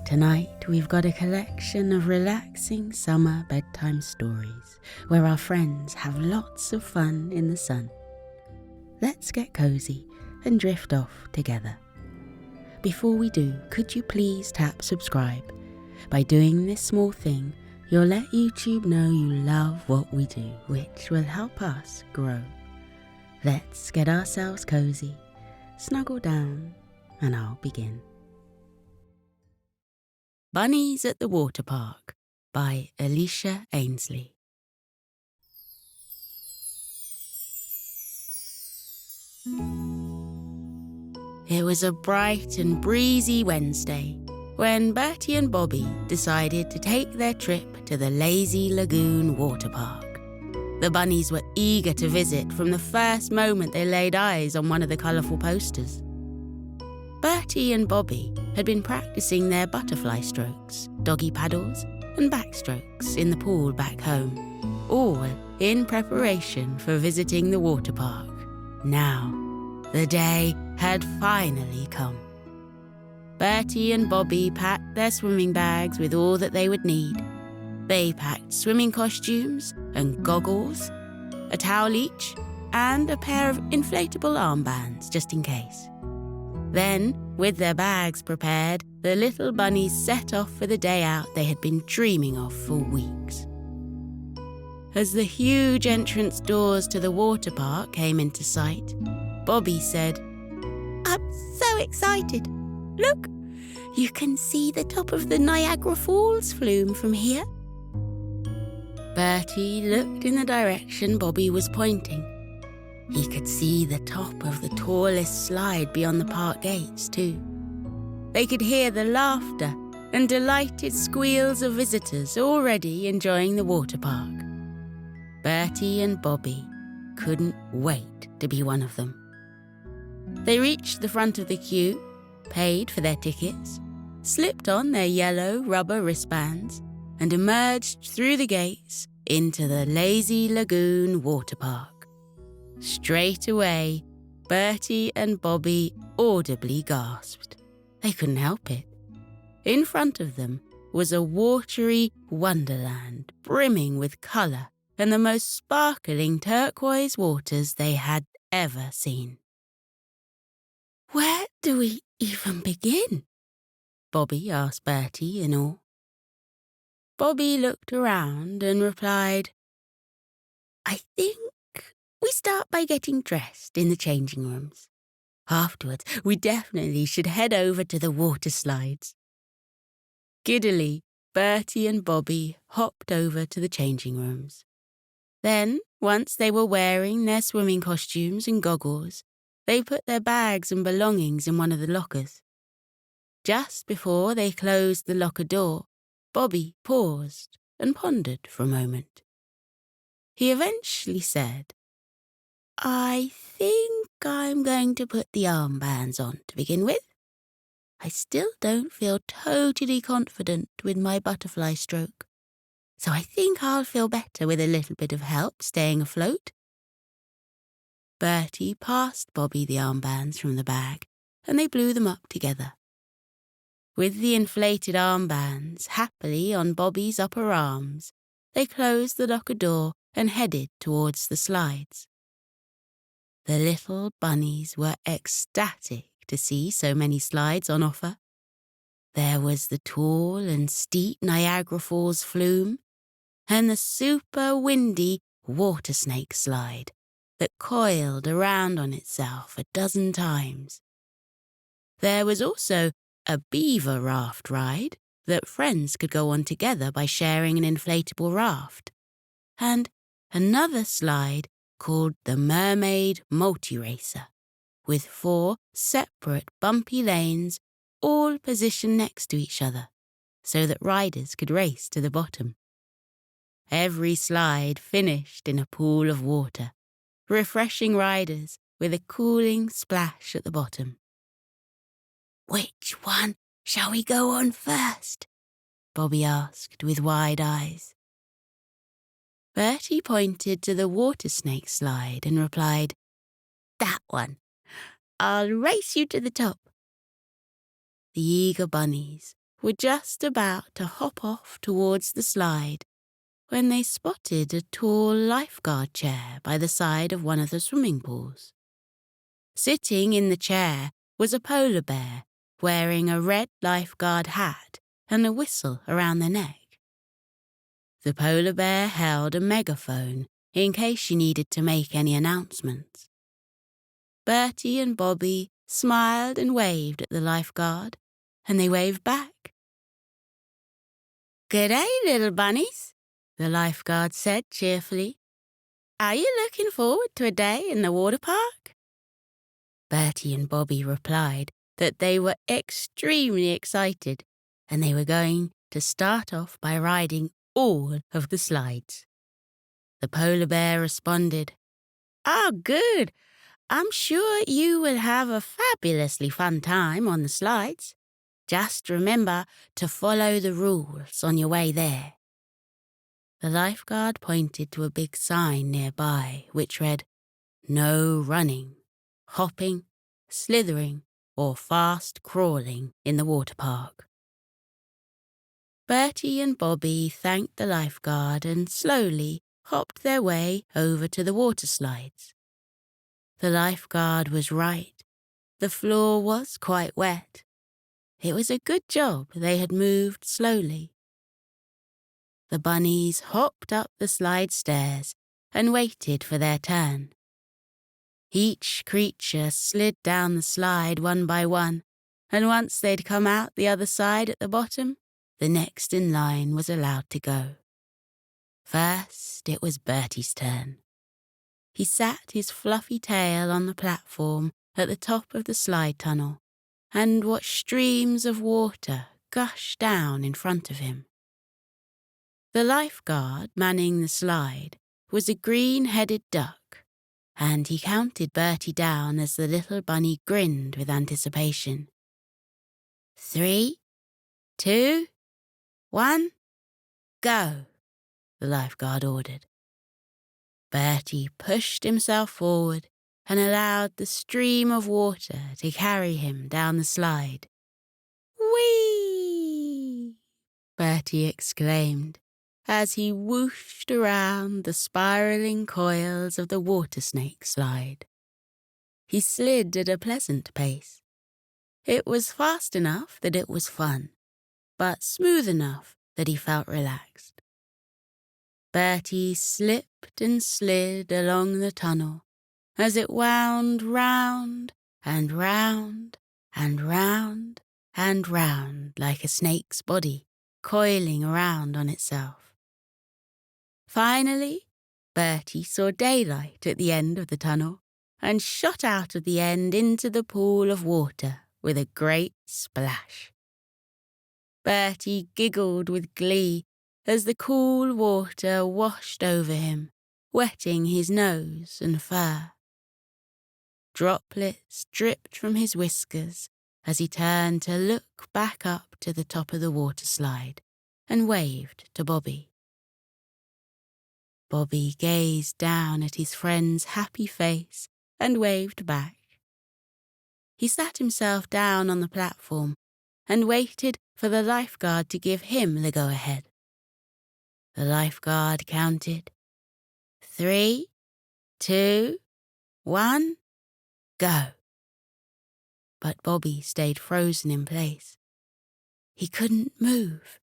Tonight we've got a collection of relaxing summer bedtime stories where our friends have lots of fun in the sun. Let's get cozy and drift off together. Before we do, could you please tap subscribe? By doing this small thing, you'll let YouTube know you love what we do, which will help us grow. Let's get ourselves cozy, snuggle down, and I'll begin. Bunnies at the Waterpark by Alicia Ainsley. It was a bright and breezy Wednesday when Bertie and Bobby decided to take their trip to the Lazy Lagoon Waterpark. The bunnies were eager to visit from the first moment they laid eyes on one of the colourful posters. Bertie and Bobby had been practicing their butterfly strokes, doggy paddles, and backstrokes in the pool back home, all in preparation for visiting the water park. Now, the day had finally come. Bertie and Bobby packed their swimming bags with all that they would need. They packed swimming costumes and goggles, a towel each, and a pair of inflatable armbands just in case. Then, with their bags prepared, the little bunnies set off for the day out they had been dreaming of for weeks. As the huge entrance doors to the water park came into sight, Bobby said, "I'm so excited! Look, you can see the top of the Niagara Falls flume from here." Bertie looked in the direction Bobby was pointing. He could see the top of the tallest slide beyond the park gates, too. They could hear the laughter and delighted squeals of visitors already enjoying the water park. Bertie and Bobby couldn't wait to be one of them. They reached the front of the queue, paid for their tickets, slipped on their yellow rubber wristbands, and emerged through the gates into the Lazy Lagoon Water Park. Straight away, Bertie and Bobby audibly gasped. They couldn't help it. In front of them was a watery wonderland brimming with colour and the most sparkling turquoise waters they had ever seen. "Where do we even begin?" Bobby asked Bertie in awe. Bobby looked around and replied, "I think we start by getting dressed in the changing rooms. Afterwards, we definitely should head over to the water slides." Giddily, Bertie and Bobby hopped over to the changing rooms. Then, once they were wearing their swimming costumes and goggles, they put their bags and belongings in one of the lockers. Just before they closed the locker door, Bobby paused and pondered for a moment. He eventually said, "I think I'm going to put the armbands on to begin with. I still don't feel totally confident with my butterfly stroke, so I think I'll feel better with a little bit of help staying afloat." Bertie passed Bobby the armbands from the bag, and they blew them up together. With the inflated armbands happily on Bobby's upper arms, they closed the locker door and headed towards the slides. The little bunnies were ecstatic to see so many slides on offer. There was the tall and steep Niagara Falls flume, and the super windy water snake slide that coiled around on itself a dozen times. There was also a beaver raft ride that friends could go on together by sharing an inflatable raft, and another slide called the Mermaid Multi-Racer, with 4 separate bumpy lanes all positioned next to each other so that riders could race to the bottom. Every slide finished in a pool of water, refreshing riders with a cooling splash at the bottom. "Which one shall we go on first?" Bobby asked with wide eyes. Bertie pointed to the water snake slide and replied, "That one. I'll race you to the top." The eager bunnies were just about to hop off towards the slide when they spotted a tall lifeguard chair by the side of one of the swimming pools. Sitting in the chair was a polar bear wearing a red lifeguard hat and a whistle around the neck. The polar bear held a megaphone in case she needed to make any announcements. Bertie and Bobby smiled and waved at the lifeguard, and they waved back. "G'day, little bunnies," the lifeguard said cheerfully. "Are you looking forward to a day in the water park?" Bertie and Bobby replied that they were extremely excited, and they were going to start off by riding all of the slides. The polar bear responded, "Oh, good. I'm sure you will have a fabulously fun time on the slides. Just remember to follow the rules on your way there." The lifeguard pointed to a big sign nearby which read, "No running, hopping, slithering, or fast crawling in the water park." Bertie and Bobby thanked the lifeguard and slowly hopped their way over to the water slides. The lifeguard was right. The floor was quite wet. It was a good job they had moved slowly. The bunnies hopped up the slide stairs and waited for their turn. Each creature slid down the slide one by one, and once they'd come out the other side at the bottom, the next in line was allowed to go. First, it was Bertie's turn. He sat his fluffy tail on the platform at the top of the slide tunnel and watched streams of water gush down in front of him. The lifeguard manning the slide was a green-headed duck, and he counted Bertie down as the little bunny grinned with anticipation. 3, 2, 1, go, the lifeguard ordered. Bertie pushed himself forward and allowed the stream of water to carry him down the slide. "Whee!" Bertie exclaimed as he whooshed around the spiraling coils of the water snake slide. He slid at a pleasant pace. It was fast enough that it was fun, but smooth enough that he felt relaxed. Bertie slipped and slid along the tunnel as it wound round and round and round and round like a snake's body, coiling around on itself. Finally, Bertie saw daylight at the end of the tunnel and shot out of the end into the pool of water with a great splash. Bertie giggled with glee as the cool water washed over him, wetting his nose and fur. Droplets dripped from his whiskers as he turned to look back up to the top of the water slide and waved to Bobby. Bobby gazed down at his friend's happy face and waved back. He sat himself down on the platform and waited for the lifeguard to give him the go-ahead. The lifeguard counted 3, 2, 1, go. But Bobby stayed frozen in place. He couldn't move.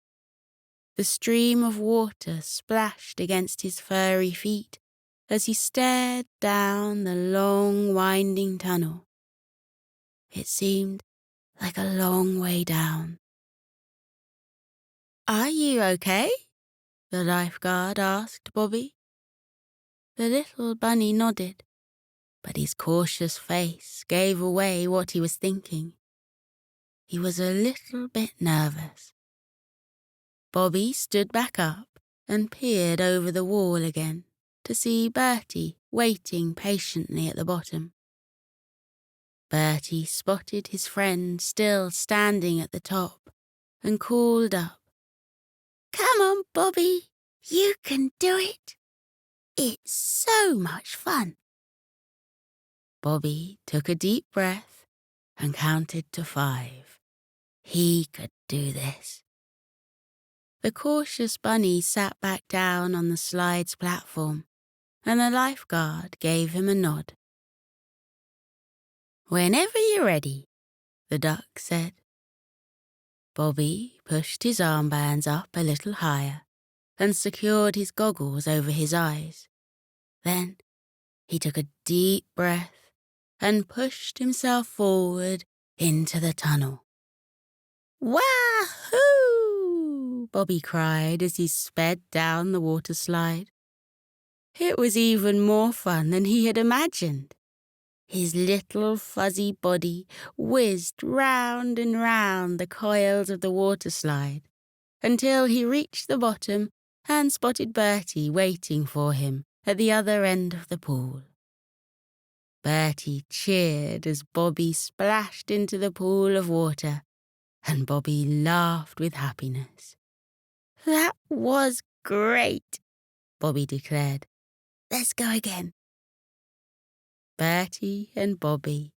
The stream of water splashed against his furry feet as he stared down the long, winding tunnel. It seemed like a long way down. "Are you okay?" the lifeguard asked Bobby. The little bunny nodded, but his cautious face gave away what he was thinking. He was a little bit nervous. Bobby stood back up and peered over the wall again to see Bertie waiting patiently at the bottom. Bertie spotted his friend still standing at the top and called up, "Come on, Bobby, you can do it. It's so much fun." Bobby took a deep breath and counted to 5. He could do this. The cautious bunny sat back down on the slide's platform, and the lifeguard gave him a nod. "Whenever you're ready," the duck said. Bobby pushed his armbands up a little higher and secured his goggles over his eyes. Then he took a deep breath and pushed himself forward into the tunnel. "Wahoo!" Bobby cried as he sped down the water slide. It was even more fun than he had imagined. His little fuzzy body whizzed round and round the coils of the water slide until he reached the bottom and spotted Bertie waiting for him at the other end of the pool. Bertie cheered as Bobby splashed into the pool of water, and Bobby laughed with happiness. "That was great," Bobby declared. "Let's go again." Bertie and Bobby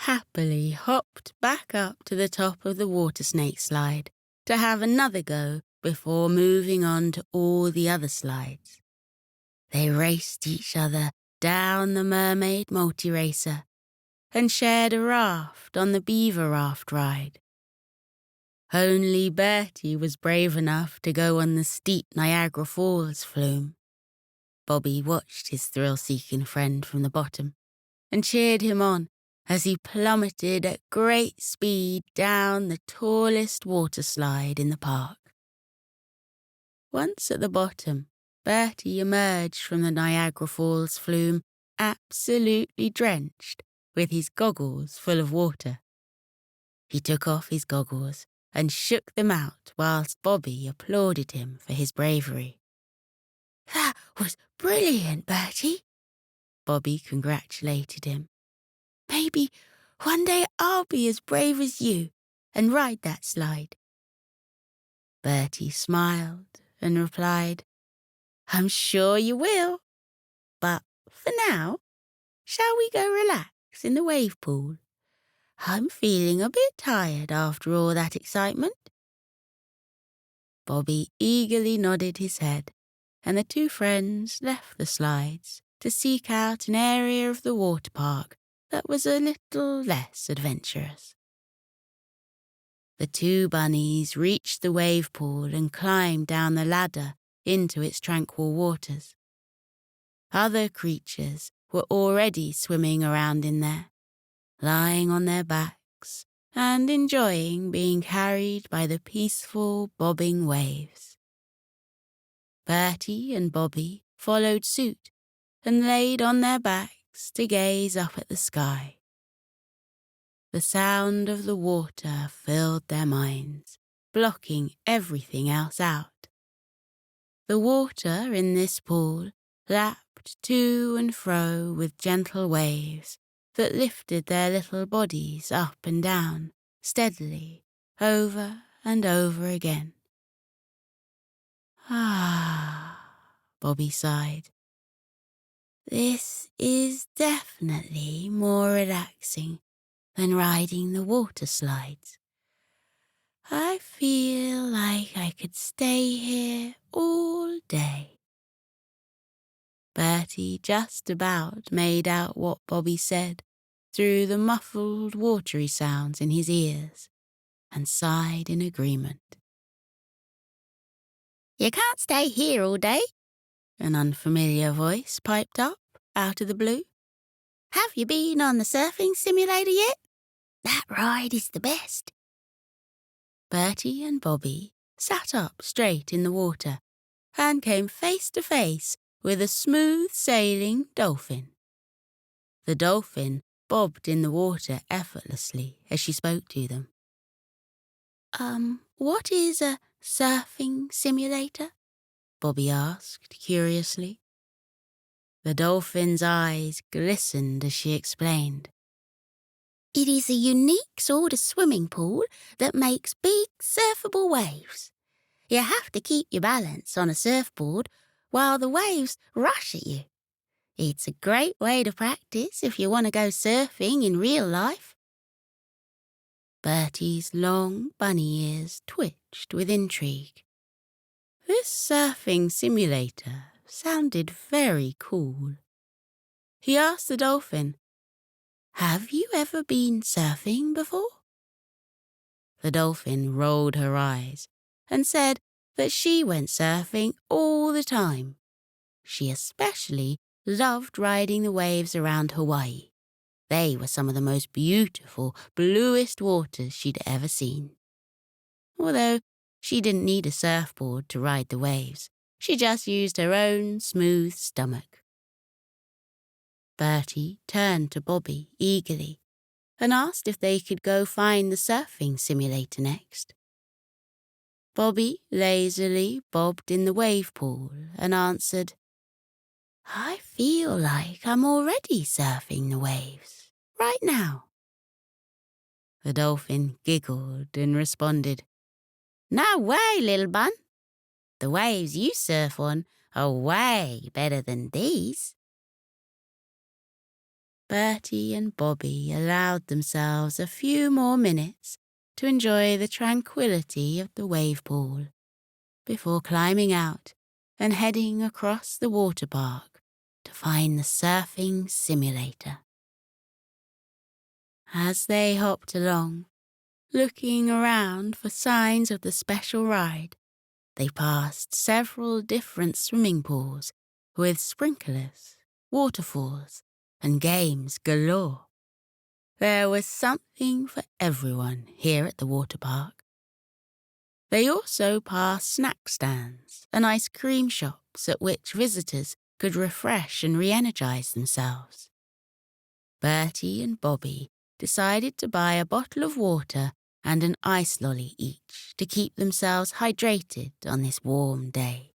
happily hopped back up to the top of the water snake slide to have another go before moving on to all the other slides. They raced each other down the mermaid multi-racer and shared a raft on the beaver raft ride. Only Bertie was brave enough to go on the steep Niagara Falls flume. Bobby watched his thrill-seeking friend from the bottom and cheered him on as he plummeted at great speed down the tallest water slide in the park. Once at the bottom, Bertie emerged from the Niagara Falls flume absolutely drenched, with his goggles full of water. He took off his goggles and shook them out whilst Bobby applauded him for his bravery. "That was brilliant, Bertie," Bobby congratulated him. "Maybe one day I'll be as brave as you and ride that slide." Bertie smiled and replied, "I'm sure you will. But for now, shall we go relax in the wave pool? I'm feeling a bit tired after all that excitement." Bobby eagerly nodded his head, and the two friends left the slides to seek out an area of the water park that was a little less adventurous. The two bunnies reached the wave pool and climbed down the ladder into its tranquil waters. Other creatures were already swimming around in there, lying on their backs and enjoying being carried by the peaceful, bobbing waves. Bertie and Bobby followed suit and laid on their backs to gaze up at the sky. The sound of the water filled their minds, blocking everything else out. The water in this pool lapped to and fro with gentle waves that lifted their little bodies up and down, steadily, over and over again. "Ah," Bobby sighed. "This is definitely more relaxing than riding the water slides. I feel like I could stay here all day." Bertie just about made out what Bobby said through the muffled, watery sounds in his ears, and sighed in agreement. "You can't stay here all day," an unfamiliar voice piped up out of the blue. "Have you been on the surfing simulator yet? That ride is the best." Bertie and Bobby sat up straight in the water and came face to face with a smooth-sailing dolphin. The dolphin bobbed in the water effortlessly as she spoke to them. What is a surfing simulator?" Bobby asked curiously. The dolphin's eyes glistened as she explained. "It is a unique sort of swimming pool that makes big surfable waves. You have to keep your balance on a surfboard while the waves rush at you. It's a great way to practice if you want to go surfing in real life." Bertie's long bunny ears twitched with intrigue. This surfing simulator sounded very cool. He asked the dolphin, "Have you ever been surfing before?" The dolphin rolled her eyes and said that she went surfing all the time. She especially loved riding the waves around Hawaii. They were some of the most beautiful, bluest waters she'd ever seen. Although she didn't need a surfboard to ride the waves, she just used her own smooth stomach. Bertie turned to Bobby eagerly and asked if they could go find the surfing simulator next. Bobby lazily bobbed in the wave pool and answered, "I feel like I'm already surfing the waves, right now." The dolphin giggled and responded, "No way, little bun. The waves you surf on are way better than these." Bertie and Bobby allowed themselves a few more minutes to enjoy the tranquility of the wave pool before climbing out and heading across the water park to find the surfing simulator. As they hopped along, looking around for signs of the special ride, they passed several different swimming pools with sprinklers, waterfalls, and games galore. There was something for everyone here at the water park. They also passed snack stands and ice cream shops at which visitors could refresh and re-energize themselves. Bertie and Bobby decided to buy a bottle of water and an ice lolly each to keep themselves hydrated on this warm day.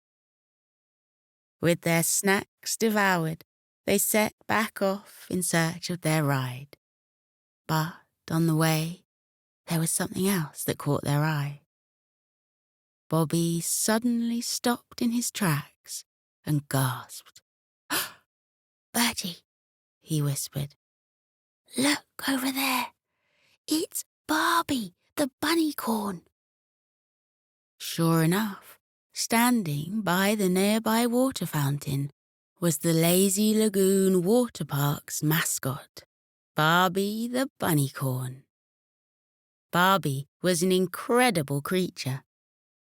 With their snacks devoured, they set back off in search of their ride. But on the way, there was something else that caught their eye. Bobby suddenly stopped in his tracks and gasped. "Bertie," he whispered, "look over there. It's Barbie, the bunnycorn." Sure enough, standing by the nearby water fountain was the Lazy Lagoon Waterpark's mascot, Barbie the bunnycorn. Barbie was an incredible creature.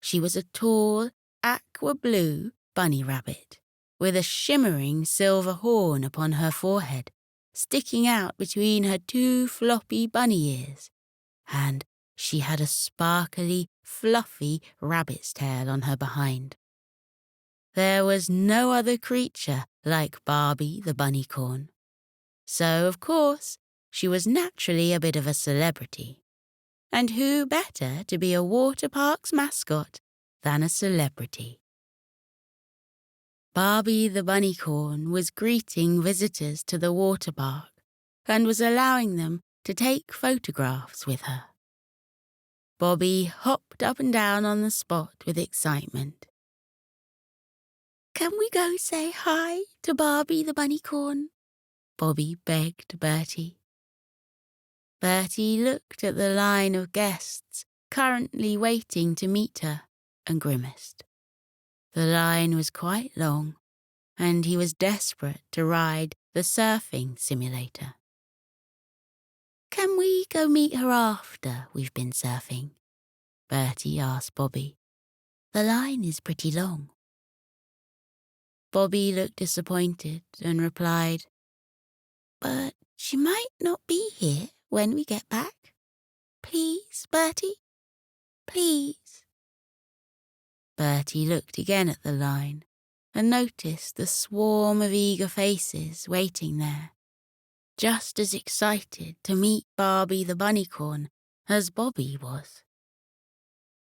She was a tall, aqua blue bunny rabbit with a shimmering silver horn upon her forehead, sticking out between her two floppy bunny ears, and she had a sparkly, fluffy rabbit's tail on her behind. There was no other creature like Barbie the bunnycorn. So, of course, she was naturally a bit of a celebrity. And who better to be a water park's mascot than a celebrity? Barbie the bunnycorn was greeting visitors to the water park and was allowing them to take photographs with her. Bobby hopped up and down on the spot with excitement. "Can we go say hi to Barbie the bunnycorn?" Bobby begged Bertie. Bertie looked at the line of guests currently waiting to meet her and grimaced. The line was quite long, and he was desperate to ride the surfing simulator. "Can we go meet her after we've been surfing?" Bertie asked Bobby. "The line is pretty long." Bobby looked disappointed and replied, "But she might not be here when we get back. Please, Bertie? Please." Bertie looked again at the line and noticed the swarm of eager faces waiting there, just as excited to meet Barbie the bunnycorn as Bobby was.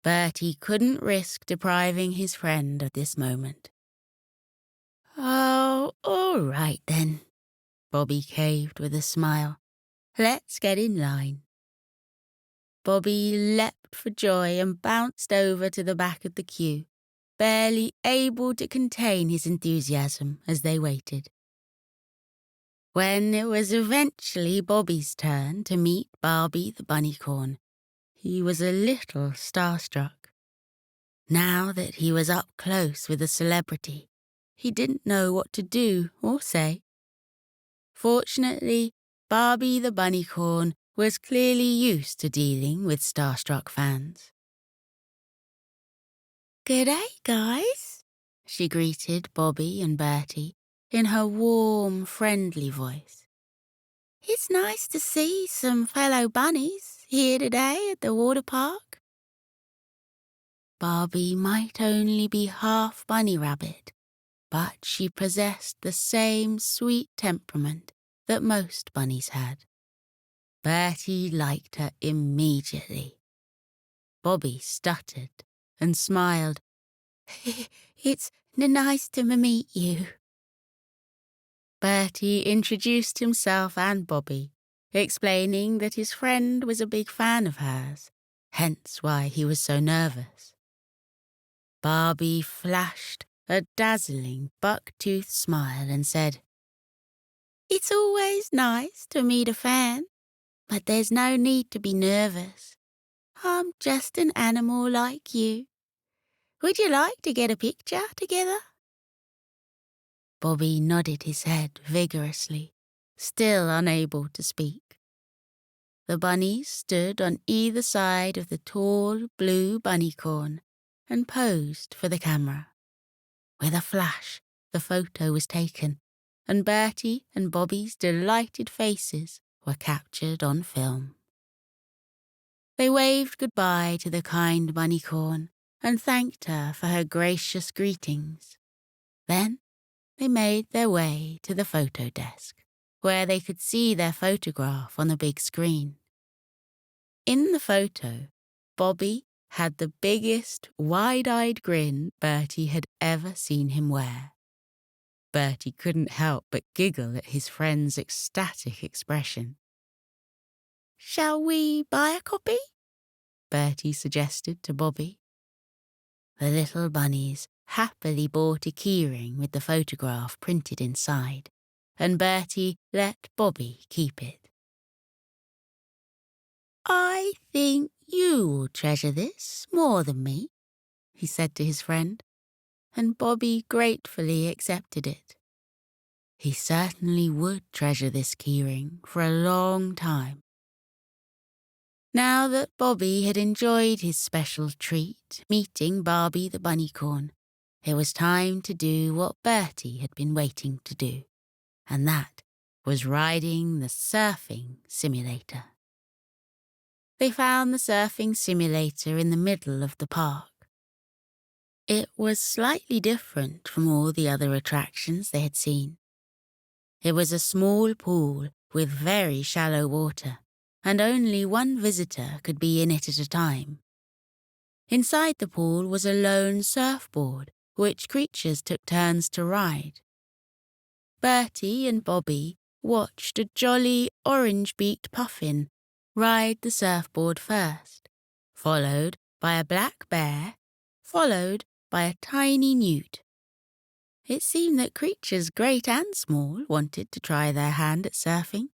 Bertie couldn't risk depriving his friend of this moment. "Oh, all right then," Bobby caved with a smile. "Let's get in line." Bobby leapt for joy and bounced over to the back of the queue, barely able to contain his enthusiasm as they waited. When it was eventually Bobby's turn to meet Barbie the bunnycorn, he was a little starstruck. Now that he was up close with a celebrity, he didn't know what to do or say. Fortunately, Barbie the bunnycorn was clearly used to dealing with starstruck fans. "G'day, guys," she greeted Bobby and Bertie in her warm, friendly voice. "It's nice to see some fellow bunnies here today at the Waterpark." Barbie might only be half bunny rabbit, but she possessed the same sweet temperament that most bunnies had. Bertie liked her immediately. Bobby stuttered and smiled. "It's nice to meet you." Bertie introduced himself and Bobby, explaining that his friend was a big fan of hers, hence why he was so nervous. Barbie flashed a dazzling buck-toothed smile and said, "It's always nice to meet a fan, but there's no need to be nervous. I'm just an animal like you. Would you like to get a picture together?" Bobby nodded his head vigorously, still unable to speak. The bunnies stood on either side of the tall blue bunnycorn and posed for the camera. With a flash, the photo was taken, and Bertie and Bobby's delighted faces were captured on film. They waved goodbye to the kind bunnycorn and thanked her for her gracious greetings. Then they made their way to the photo desk, where they could see their photograph on the big screen. In the photo, Bobby had the biggest, wide-eyed grin Bertie had ever seen him wear. Bertie couldn't help but giggle at his friend's ecstatic expression. "Shall we buy a copy?" Bertie suggested to Bobby. The little bunnies happily bought a keyring with the photograph printed inside, and Bertie let Bobby keep it. "I think you will treasure this more than me," he said to his friend, and Bobby gratefully accepted it. He certainly would treasure this keyring for a long time. Now that Bobby had enjoyed his special treat, meeting Barbie the bunnycorn, it was time to do what Bertie had been waiting to do, and that was riding the surfing simulator. They found the surfing simulator in the middle of the park. It was slightly different from all the other attractions they had seen. It was a small pool with very shallow water, and only one visitor could be in it at a time. Inside the pool was a lone surfboard, which creatures took turns to ride. Bertie and Bobby watched a jolly orange-beaked puffin ride the surfboard first, followed by a black bear, followed by a tiny newt. It seemed that creatures great and small wanted to try their hand at surfing.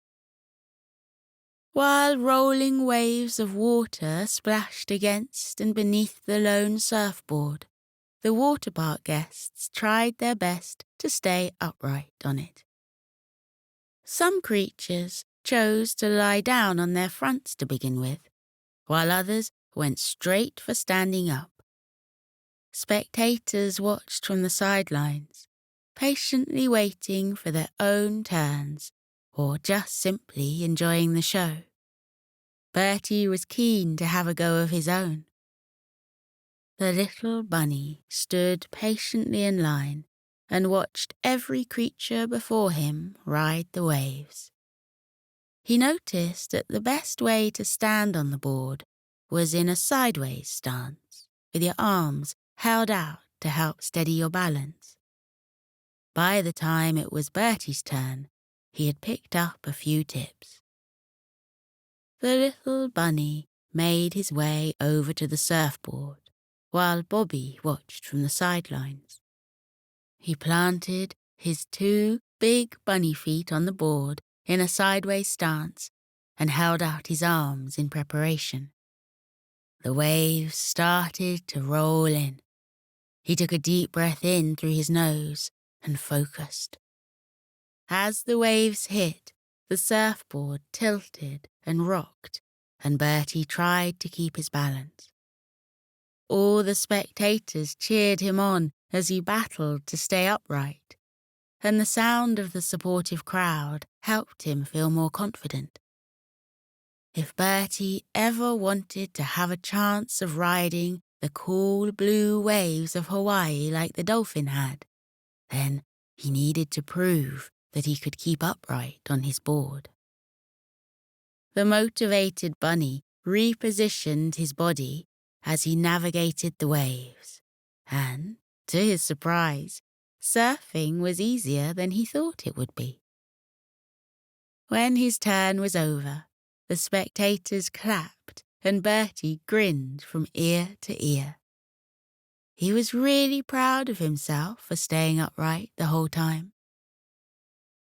While rolling waves of water splashed against and beneath the lone surfboard, the Waterpark guests tried their best to stay upright on it. Some creatures chose to lie down on their fronts to begin with, while others went straight for standing up. Spectators watched from the sidelines, patiently waiting for their own turns, or just simply enjoying the show. Bertie was keen to have a go of his own. The little bunny stood patiently in line and watched every creature before him ride the waves. He noticed that the best way to stand on the board was in a sideways stance, with your arms held out to help steady your balance. By the time it was Bertie's turn, he had picked up a few tips. The little bunny made his way over to the surfboard, while Bobby watched from the sidelines. He planted his two big bunny feet on the board in a sideways stance and held out his arms in preparation. The waves started to roll in. He took a deep breath in through his nose and focused. As the waves hit, the surfboard tilted and rocked, and Bertie tried to keep his balance. All the spectators cheered him on as he battled to stay upright, and the sound of the supportive crowd helped him feel more confident. If Bertie ever wanted to have a chance of riding the cool blue waves of Hawaii like the dolphin had, then he needed to prove that he could keep upright on his board. The motivated bunny repositioned his body as he navigated the waves, and, to his surprise, surfing was easier than he thought it would be. When his turn was over, the spectators clapped and Bertie grinned from ear to ear. He was really proud of himself for staying upright the whole time.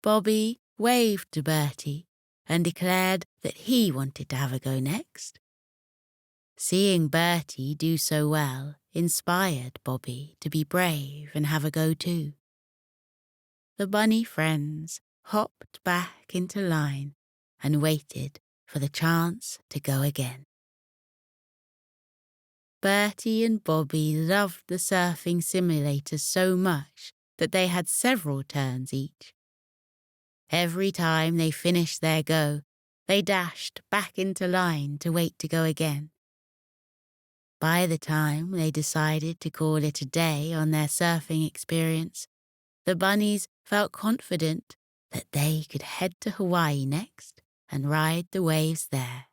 Bobby waved to Bertie and declared that he wanted to have a go next. Seeing Bertie do so well inspired Bobby to be brave and have a go too. The bunny friends hopped back into line and waited for the chance to go again. Bertie and Bobby loved the surfing simulator so much that they had several turns each. Every time they finished their go, they dashed back into line to wait to go again. By the time they decided to call it a day on their surfing experience, the bunnies felt confident that they could head to Hawaii next and ride the waves there.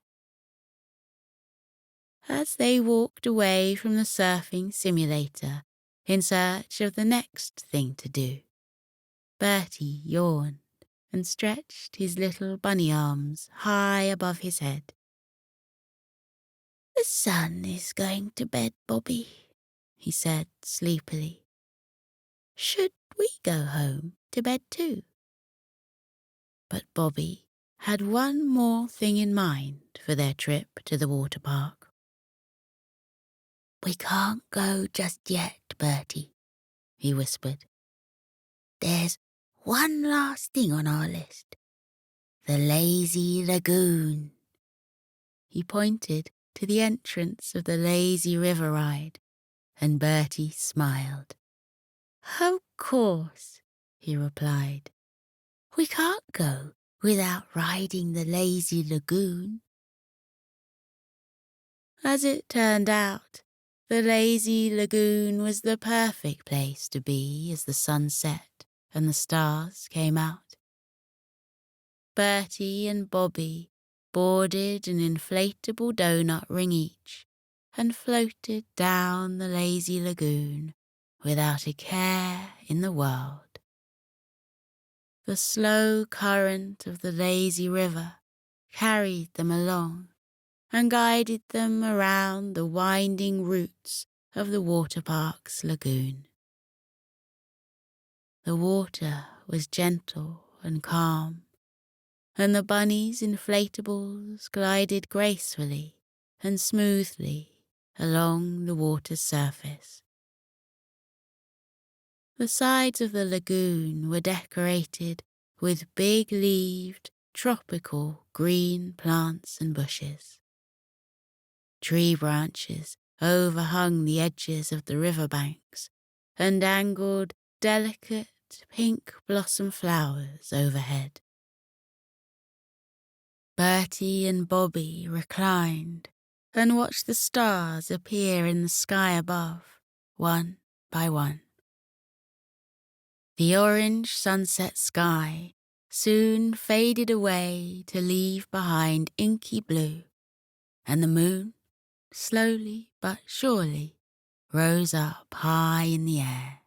As they walked away from the surfing simulator in search of the next thing to do, Bertie yawned and stretched his little bunny arms high above his head. "The sun is going to bed, Bobby," he said sleepily. "Should we go home to bed too?" But Bobby had one more thing in mind for their trip to the water park. "We can't go just yet, Bertie," he whispered. "There's one last thing on our list. The lazy lagoon." He pointed to the entrance of the lazy river ride, and Bertie smiled. "Of course," he replied. "We can't go without riding the lazy lagoon." As it turned out, the lazy lagoon was the perfect place to be as the sun set and the stars came out. Bertie and Bobby boarded an inflatable donut ring each and floated down the lazy lagoon without a care in the world. The slow current of the lazy river carried them along and guided them around the winding routes of the Waterpark's lagoon. The water was gentle and calm, and the bunnies' inflatables glided gracefully and smoothly along the water's surface. The sides of the lagoon were decorated with big-leaved, tropical green plants and bushes. Tree branches overhung the edges of the riverbanks and dangled delicate pink blossom flowers overhead. Bertie and Bobby reclined and watched the stars appear in the sky above, one by one. The orange sunset sky soon faded away to leave behind inky blue, and the moon, slowly but surely, rose up high in the air.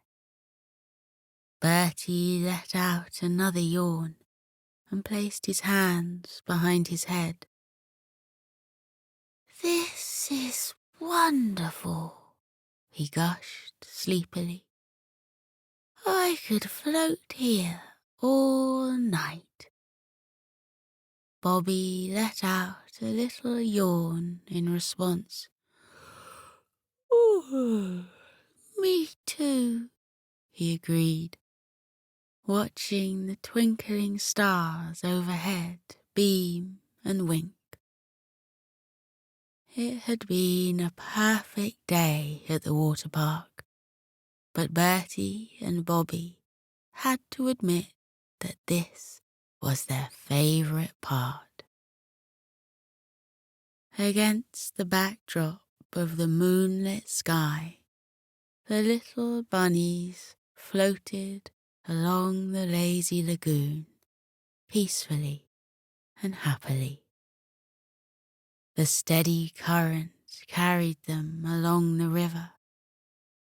Bertie let out another yawn and placed his hands behind his head. "This is wonderful," he gushed sleepily. "I could float here all night." Bobby let out a little yawn in response. "Ooh, me too," he agreed, watching the twinkling stars overhead beam and wink. It had been a perfect day at the water park, but Bertie and Bobby had to admit that this was their favourite part. Against the backdrop of the moonlit sky, the little bunnies floated along the lazy lagoon, peacefully and happily. The steady current carried them along the river,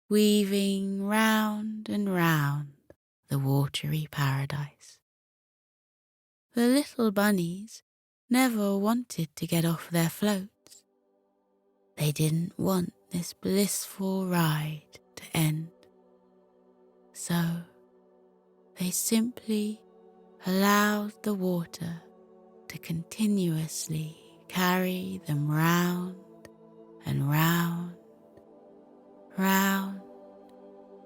weaving round and round the watery paradise. The little bunnies never wanted to get off their floats. They didn't want this blissful ride to end. So they simply allowed the water to continuously carry them round and round, round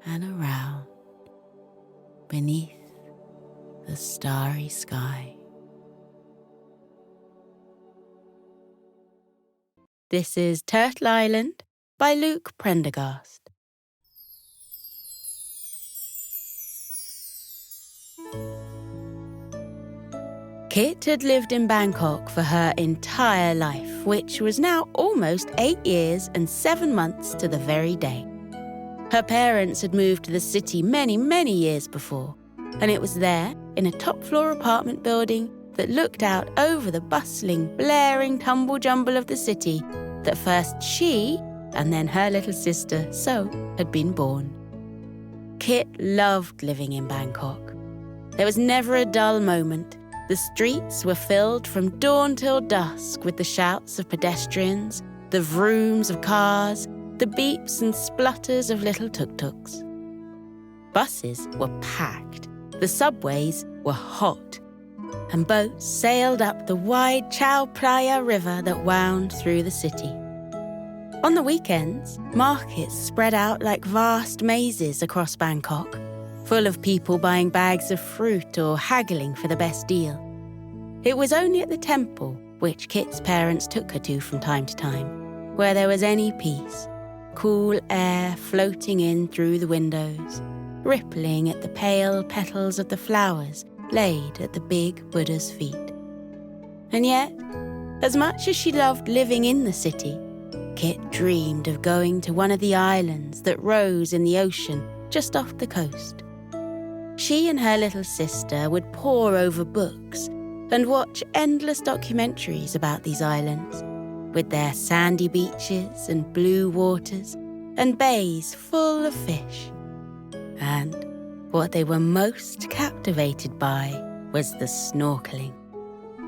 and around beneath the starry sky. This is Turtle Island by Luke Prendergast. Kit had lived in Bangkok for her entire life, which was now almost 8 years and 7 months to the very day. Her parents had moved to the city many, many years before, and it was there, in a top-floor apartment building that looked out over the bustling, blaring tumble-jumble of the city, that first she, and then her little sister, So, had been born. Kit loved living in Bangkok. There was never a dull moment. The streets were filled from dawn till dusk with the shouts of pedestrians, the vrooms of cars, the beeps and splutters of little tuk-tuks. Buses were packed, the subways were hot, and boats sailed up the wide Chao Phraya River that wound through the city. On the weekends, markets spread out like vast mazes across Bangkok, full of people buying bags of fruit or haggling for the best deal. It was only at the temple, which Kit's parents took her to from time to time, where there was any peace, cool air floating in through the windows, rippling at the pale petals of the flowers laid at the big Buddha's feet. And yet, as much as she loved living in the city, Kit dreamed of going to one of the islands that rose in the ocean just off the coast. She and her little sister would pore over books and watch endless documentaries about these islands, with their sandy beaches and blue waters and bays full of fish. And what they were most captivated by was the snorkeling.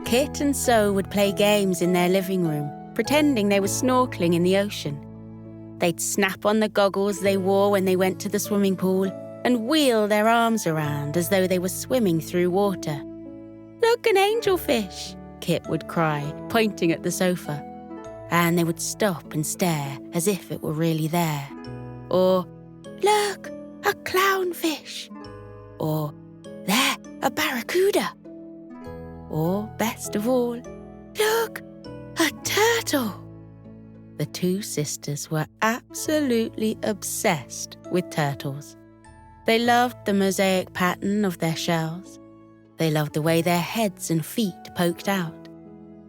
Kit and So would play games in their living room, pretending they were snorkeling in the ocean. They'd snap on the goggles they wore when they went to the swimming pool and wheel their arms around as though they were swimming through water. "Look, an angelfish!" Kit would cry, pointing at the sofa. And they would stop and stare as if it were really there. Or, "Look, a clownfish!" Or, "There, a barracuda!" Or, best of all, "Look, a turtle!" The two sisters were absolutely obsessed with turtles. They loved the mosaic pattern of their shells. They loved the way their heads and feet poked out.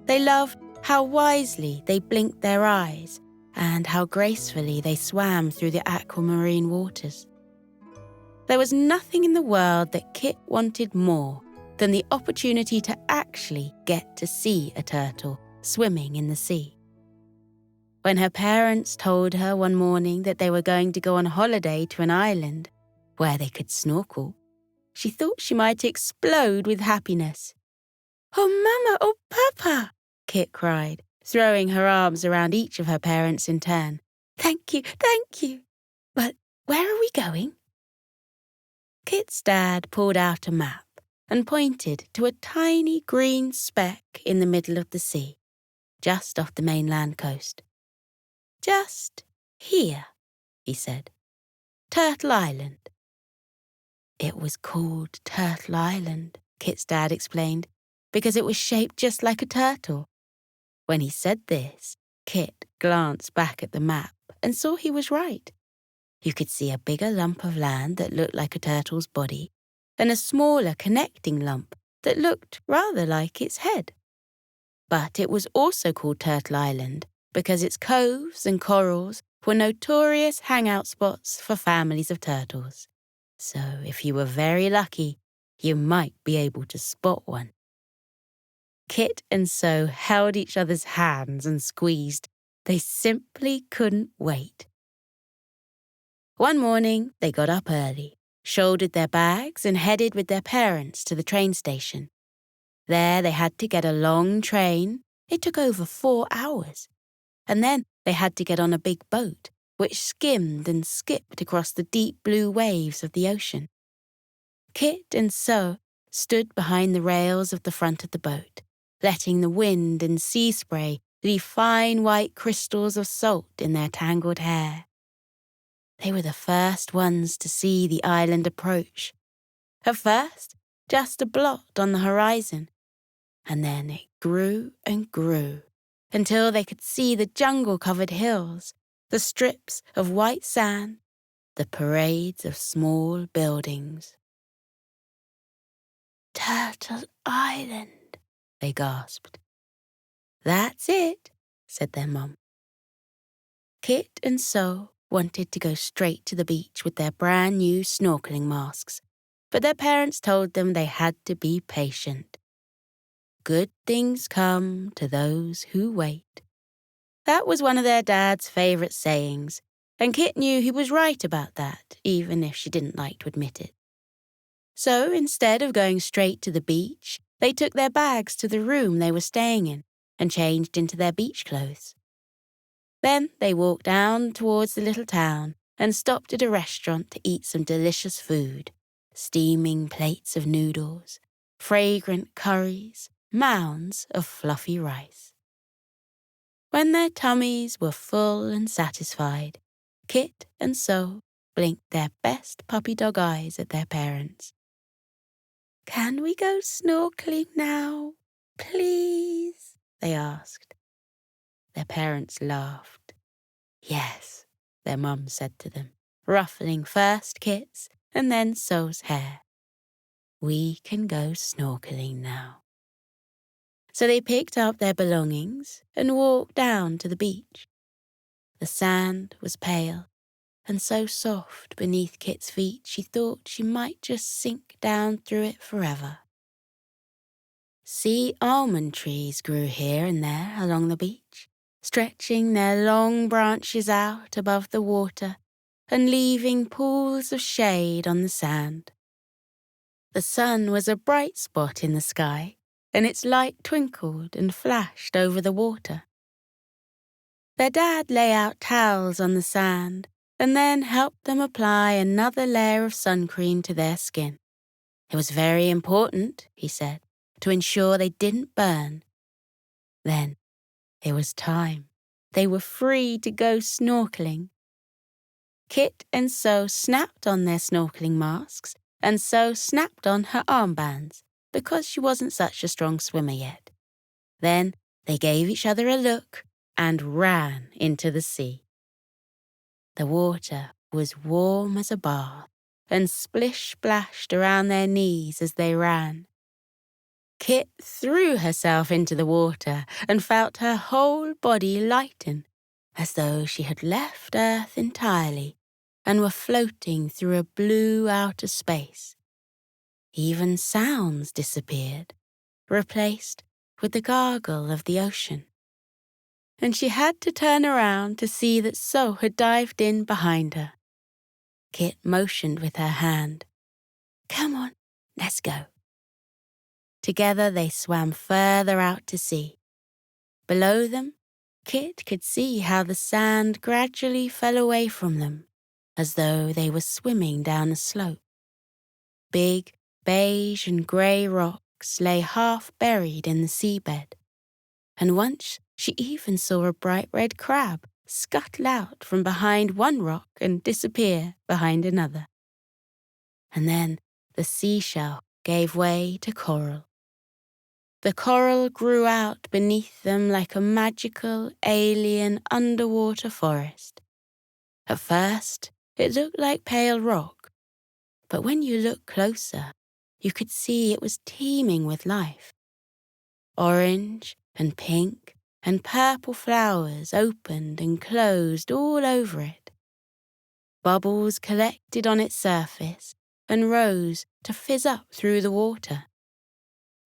They loved how wisely they blinked their eyes and how gracefully they swam through the aquamarine waters. There was nothing in the world that Kit wanted more than the opportunity to actually get to see a turtle swimming in the sea. When her parents told her one morning that they were going to go on holiday to an island where they could snorkel, she thought she might explode with happiness. "Oh, Mama, oh, Papa!" Kit cried, throwing her arms around each of her parents in turn. Thank you. But where are we going?" Kit's dad pulled out a map and pointed to a tiny green speck in the middle of the sea, just off the mainland coast. "Just here," he said. "Turtle Island." It was called Turtle Island, Kit's dad explained, because it was shaped just like a turtle. When he said this, Kit glanced back at the map and saw he was right. You could see a bigger lump of land that looked like a turtle's body and a smaller connecting lump that looked rather like its head. But it was also called Turtle Island because its coves and corals were notorious hangout spots for families of turtles. So if you were very lucky, you might be able to spot one. Kit and So held each other's hands and squeezed. They simply couldn't wait. One morning, they got up early, shouldered their bags, and headed with their parents to the train station. There they had to get a long train. It took over 4 hours. And then they had to get on a big boat, which skimmed and skipped across the deep blue waves of the ocean. Kit and So stood behind the rails of the front of the boat, letting the wind and sea spray leave fine white crystals of salt in their tangled hair. They were the first ones to see the island approach. At first, just a blot on the horizon, and then it grew and grew until they could see the jungle-covered hills, the strips of white sand, the parades of small buildings. "Turtle Island," they gasped. "That's it," said their mum. Kit and So wanted to go straight to the beach with their brand new snorkeling masks, but their parents told them they had to be patient. Good things come to those who wait. That was one of their dad's favorite sayings, and Kit knew he was right about that, even if she didn't like to admit it. So instead of going straight to the beach, they took their bags to the room they were staying in and changed into their beach clothes. Then they walked down towards the little town and stopped at a restaurant to eat some delicious food, steaming plates of noodles, fragrant curries, mounds of fluffy rice. When their tummies were full and satisfied, Kit and So blinked their best puppy dog eyes at their parents. "Can we go snorkeling now, please?" they asked. Their parents laughed. "Yes," their mum said to them, ruffling first Kit's and then So's hair. "We can go snorkeling now." So they picked up their belongings and walked down to the beach. The sand was pale and so soft beneath Kit's feet she thought she might just sink down through it forever. Sea almond trees grew here and there along the beach, stretching their long branches out above the water and leaving pools of shade on the sand. The sun was a bright spot in the sky, and its light twinkled and flashed over the water. Their dad lay out towels on the sand and then helped them apply another layer of sun cream to their skin. It was very important, he said, to ensure they didn't burn. Then it was time. They were free to go snorkeling. Kit and So snapped on their snorkeling masks, and So snapped on her armbands because she wasn't such a strong swimmer yet. Then they gave each other a look and ran into the sea. The water was warm as a bath and splish-splashed around their knees as they ran. Kit threw herself into the water and felt her whole body lighten, as though she had left Earth entirely and were floating through a blue outer space. Even sounds disappeared, replaced with the gargle of the ocean. And she had to turn around to see that So had dived in behind her. Kit motioned with her hand. "Come on, let's go." Together they swam further out to sea. Below them, Kit could see how the sand gradually fell away from them, as though they were swimming down a slope. Big beige and grey rocks lay half buried in the seabed, and once she even saw a bright red crab scuttle out from behind one rock and disappear behind another. And then the seashell gave way to coral. The coral grew out beneath them like a magical, alien underwater forest. At first, it looked like pale rock, but when you looked closer, you could see it was teeming with life. Orange and pink and purple flowers opened and closed all over it. Bubbles collected on its surface and rose to fizz up through the water.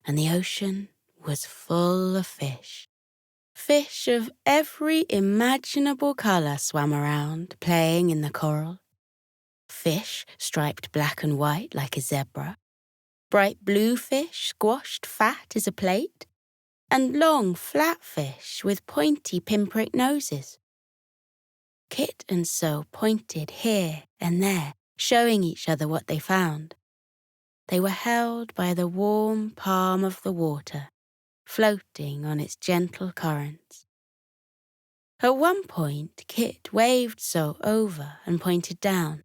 And the ocean was full of fish. Fish of every imaginable colour swam around, playing in the coral. Fish striped black and white like a zebra. Bright blue fish squashed fat as a plate. And long, flat fish with pointy pinprick noses. Kit and So pointed here and there, showing each other what they found. They were held by the warm palm of the water, floating on its gentle currents. At one point, Kit waved So over and pointed down.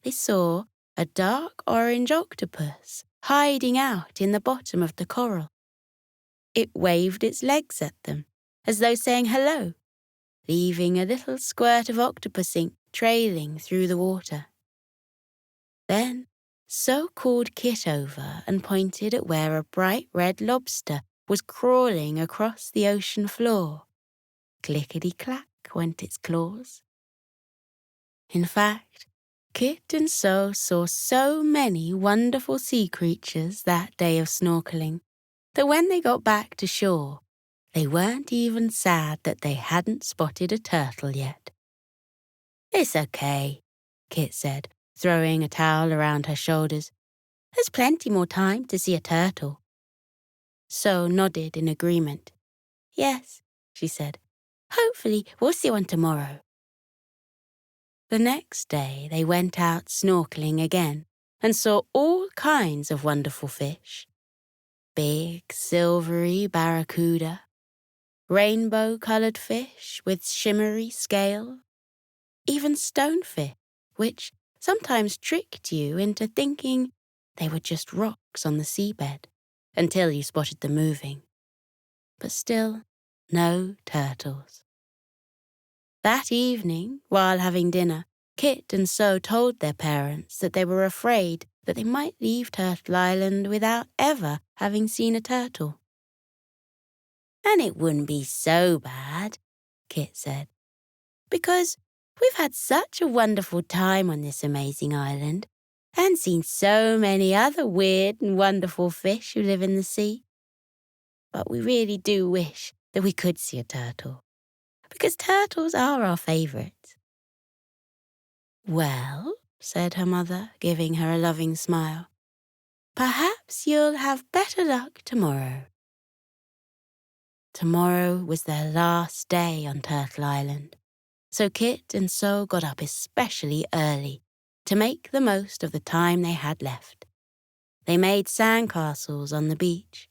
They saw a dark orange octopus hiding out in the bottom of the coral. It waved its legs at them, as though saying hello, leaving a little squirt of octopus ink trailing through the water. Then So called Kit over and pointed at where a bright red lobster was crawling across the ocean floor. Clickety-clack went its claws. In fact, Kit and So saw so many wonderful sea creatures that day of snorkeling that when they got back to shore, they weren't even sad that they hadn't spotted a turtle yet. "It's okay," Kit said, throwing a towel around her shoulders. "There's plenty more time to see a turtle." So nodded in agreement. "Yes," she said. "Hopefully we'll see one tomorrow." The next day they went out snorkeling again and saw all kinds of wonderful fish. Big, silvery barracuda, rainbow-coloured fish with shimmery scale, even stonefish, which sometimes tricked you into thinking they were just rocks on the seabed until you spotted them moving. But still, no turtles. That evening, while having dinner, Kit and So told their parents that they were afraid that they might leave Turtle Island without ever having seen a turtle. "And it wouldn't be so bad," Kit said, "because we've had such a wonderful time on this amazing island and seen so many other weird and wonderful fish who live in the sea. But we really do wish that we could see a turtle, because turtles are our favourites." "Well," said her mother, giving her a loving smile, "perhaps you'll have better luck tomorrow." Tomorrow was their last day on Turtle Island, so Kit and So got up especially early to make the most of the time they had left. They made sandcastles on the beach.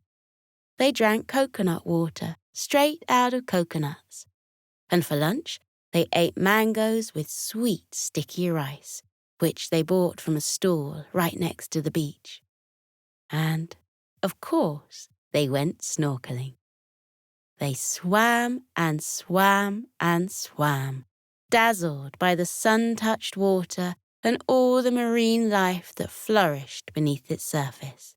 They drank coconut water straight out of coconuts. And for lunch, they ate mangoes with sweet, sticky rice, which they bought from a stall right next to the beach. And, of course, they went snorkeling. They swam and swam and swam, dazzled by the sun-touched water and all the marine life that flourished beneath its surface.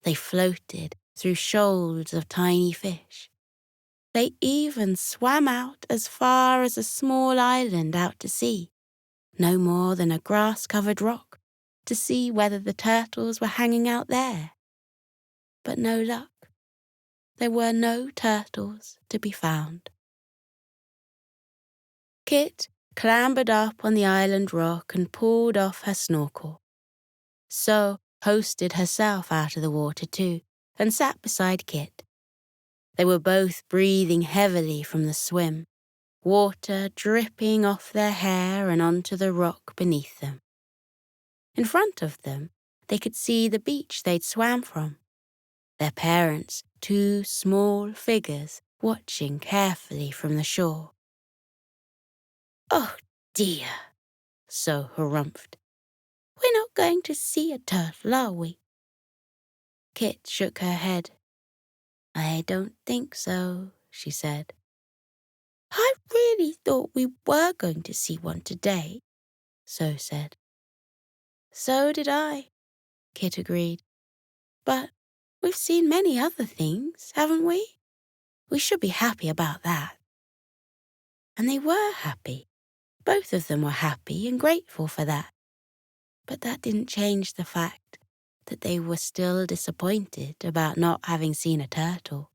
They floated through shoals of tiny fish. They even swam out as far as a small island out to sea, no more than a grass-covered rock, to see whether the turtles were hanging out there. But no luck. There were no turtles to be found. Kit clambered up on the island rock and pulled off her snorkel. So hoisted herself out of the water too and sat beside Kit. They were both breathing heavily from the swim, water dripping off their hair and onto the rock beneath them. In front of them, they could see the beach they'd swam from. Their parents, two small figures, watching carefully from the shore. Oh dear, So harumphed. We're not going to see a turtle, are we? Kit shook her head. I don't think so, she said. I really thought we were going to see one today, So said. So did I, Kit agreed. But we've seen many other things, haven't we? We should be happy about that. And they were happy. Both of them were happy and grateful for that. But that didn't change the fact that they were still disappointed about not having seen a turtle.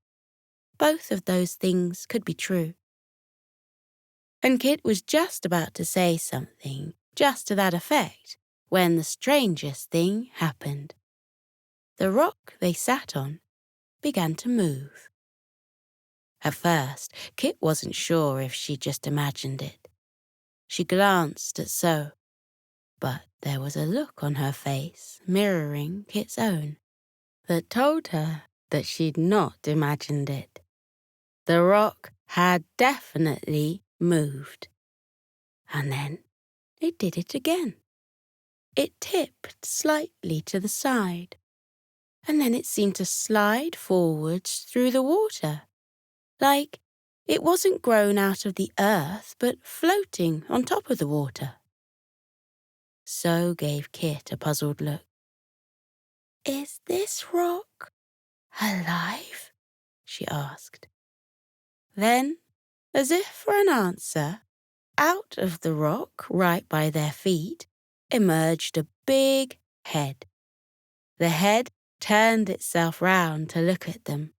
Both of those things could be true. And Kit was just about to say something just to that effect when the strangest thing happened. The rock they sat on began to move. At first, Kit wasn't sure if she just imagined it. She glanced at So, but there was a look on her face mirroring Kit's own that told her that she'd not imagined it. The rock had definitely moved. And then it did it again. It tipped slightly to the side, and then it seemed to slide forwards through the water, like it wasn't grown out of the earth but floating on top of the water. So gave Kit a puzzled look. Is this rock alive? She asked. Then, as if for an answer, out of the rock right by their feet emerged a big head. The head turned itself round to look at them,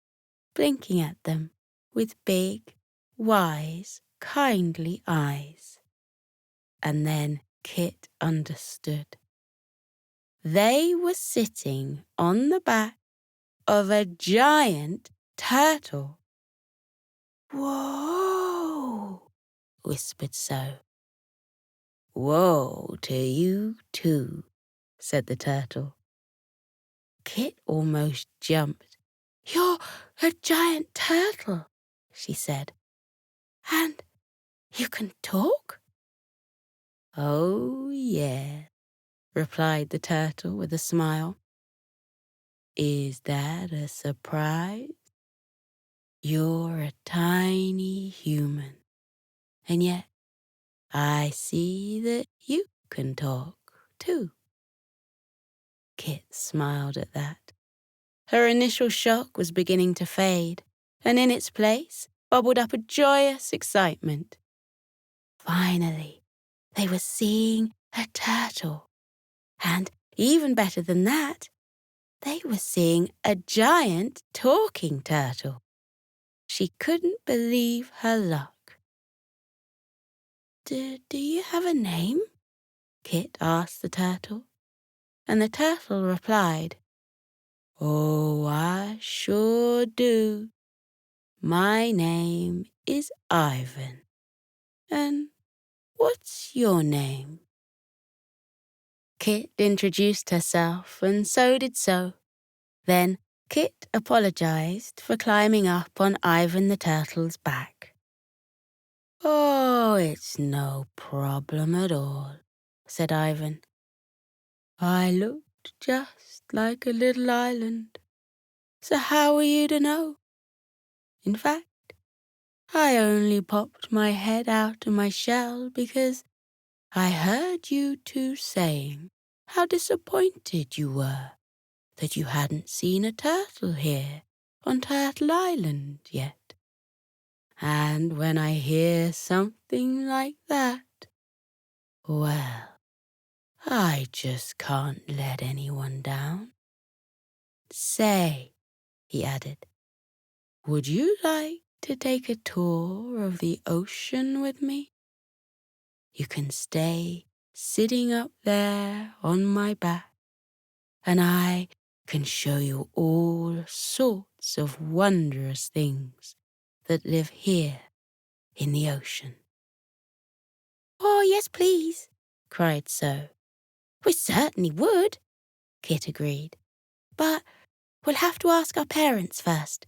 blinking at them with big, wise, kindly eyes. And then Kit understood. They were sitting on the back of a giant turtle. Whoa, whispered So. Whoa to you too, said the turtle. Kit almost jumped. You're a giant turtle, she said. And you can talk? Oh, yeah, replied the turtle with a smile. Is that a surprise? You're a tiny human, and yet I see that you can talk, too. Kit smiled at that. Her initial shock was beginning to fade, and in its place bubbled up a joyous excitement. Finally, they were seeing a turtle. And even better than that, they were seeing a giant talking turtle. She couldn't believe her luck. Do you have a name? Kit asked the turtle. And the turtle replied, Oh, I sure do. My name is Ivan. And what's your name? Kit introduced herself, and so did So. Then Kit apologized for climbing up on Ivan the turtle's back. Oh, it's no problem at all, said Ivan. I looked just like a little island, so how are you to know? In fact, I only popped my head out of my shell because I heard you two saying how disappointed you were that you hadn't seen a turtle here on Turtle Island yet. And when I hear something like that, well, I just can't let anyone down. Say, he added, would you like to take a tour of the ocean with me? You can stay sitting up there on my back, and I can show you all sorts of wondrous things that live here in the ocean. Oh, yes, please, cried So. We certainly would, Kit agreed. But we'll have to ask our parents first.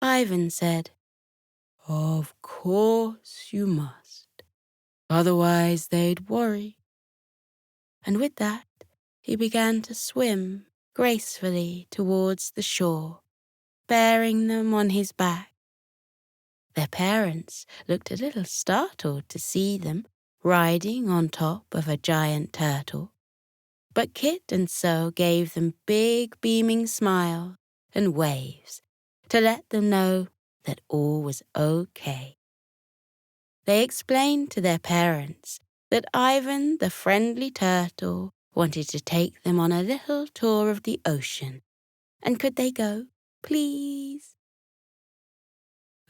Ivan said, Of course you must. Otherwise they'd worry. And with that, he began to swim gracefully towards the shore, bearing them on his back. Their parents looked a little startled to see them riding on top of a giant turtle. But Kit and So gave them big beaming smiles and waves to let them know that all was okay. They explained to their parents that Ivan the friendly turtle wanted to take them on a little tour of the ocean, and could they go, please?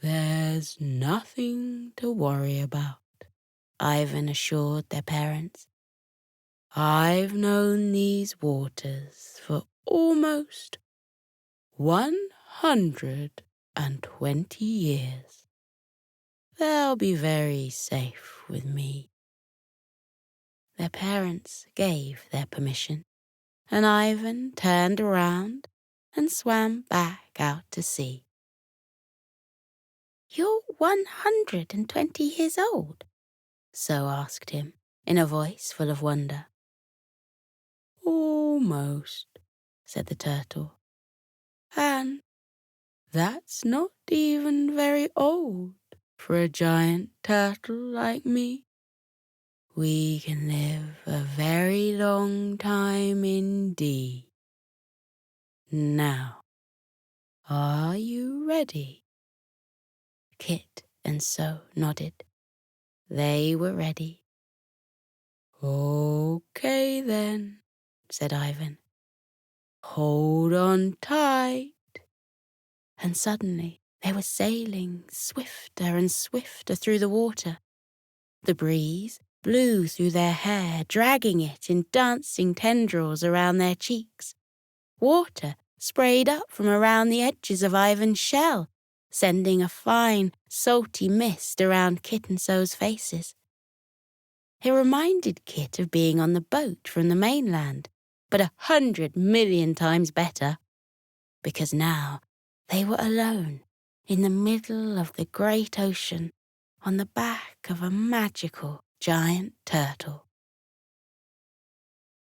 There's nothing to worry about, Ivan assured their parents. I've known these waters for almost 120 years. They'll be very safe with me. Their parents gave their permission, and Ivan turned around and swam back out to sea. You're 120 years old? So asked him, in a voice full of wonder. Almost, said the turtle. And that's not even very old for a giant turtle like me. We can live a very long time indeed. Now, are you ready? Kit and So nodded. They were ready. Okay then, said Ivan. Hold on tight. And suddenly they were sailing swifter and swifter through the water. The breeze blew through their hair, dragging it in dancing tendrils around their cheeks. Water sprayed up from around the edges of Ivan's shell, sending a fine, salty mist around Kit and So's faces. It reminded Kit of being on the boat from the mainland, but 100 million times better, because now they were alone in the middle of the great ocean on the back of a magical giant turtle.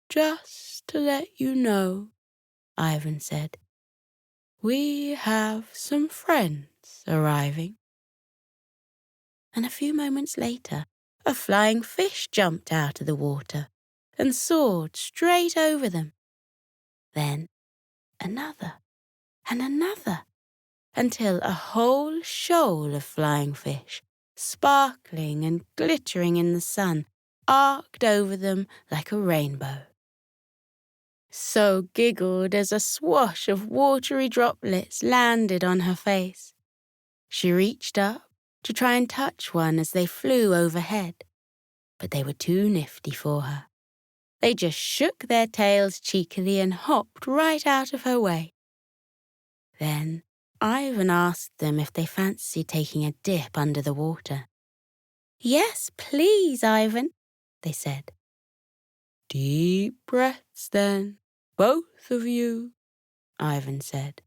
Just to let you know, Ivan said, we have some friends arriving. And a few moments later, a flying fish jumped out of the water and soared straight over them. Then another and another, until a whole shoal of flying fish, sparkling and glittering in the sun, arced over them like a rainbow. So giggled as a swash of watery droplets landed on her face. She reached up to try and touch one as they flew overhead, but they were too nifty for her. They just shook their tails cheekily and hopped right out of her way. Then Ivan asked them if they fancied taking a dip under the water. Yes, please, Ivan, they said. Deep breaths then, both of you, Ivan said.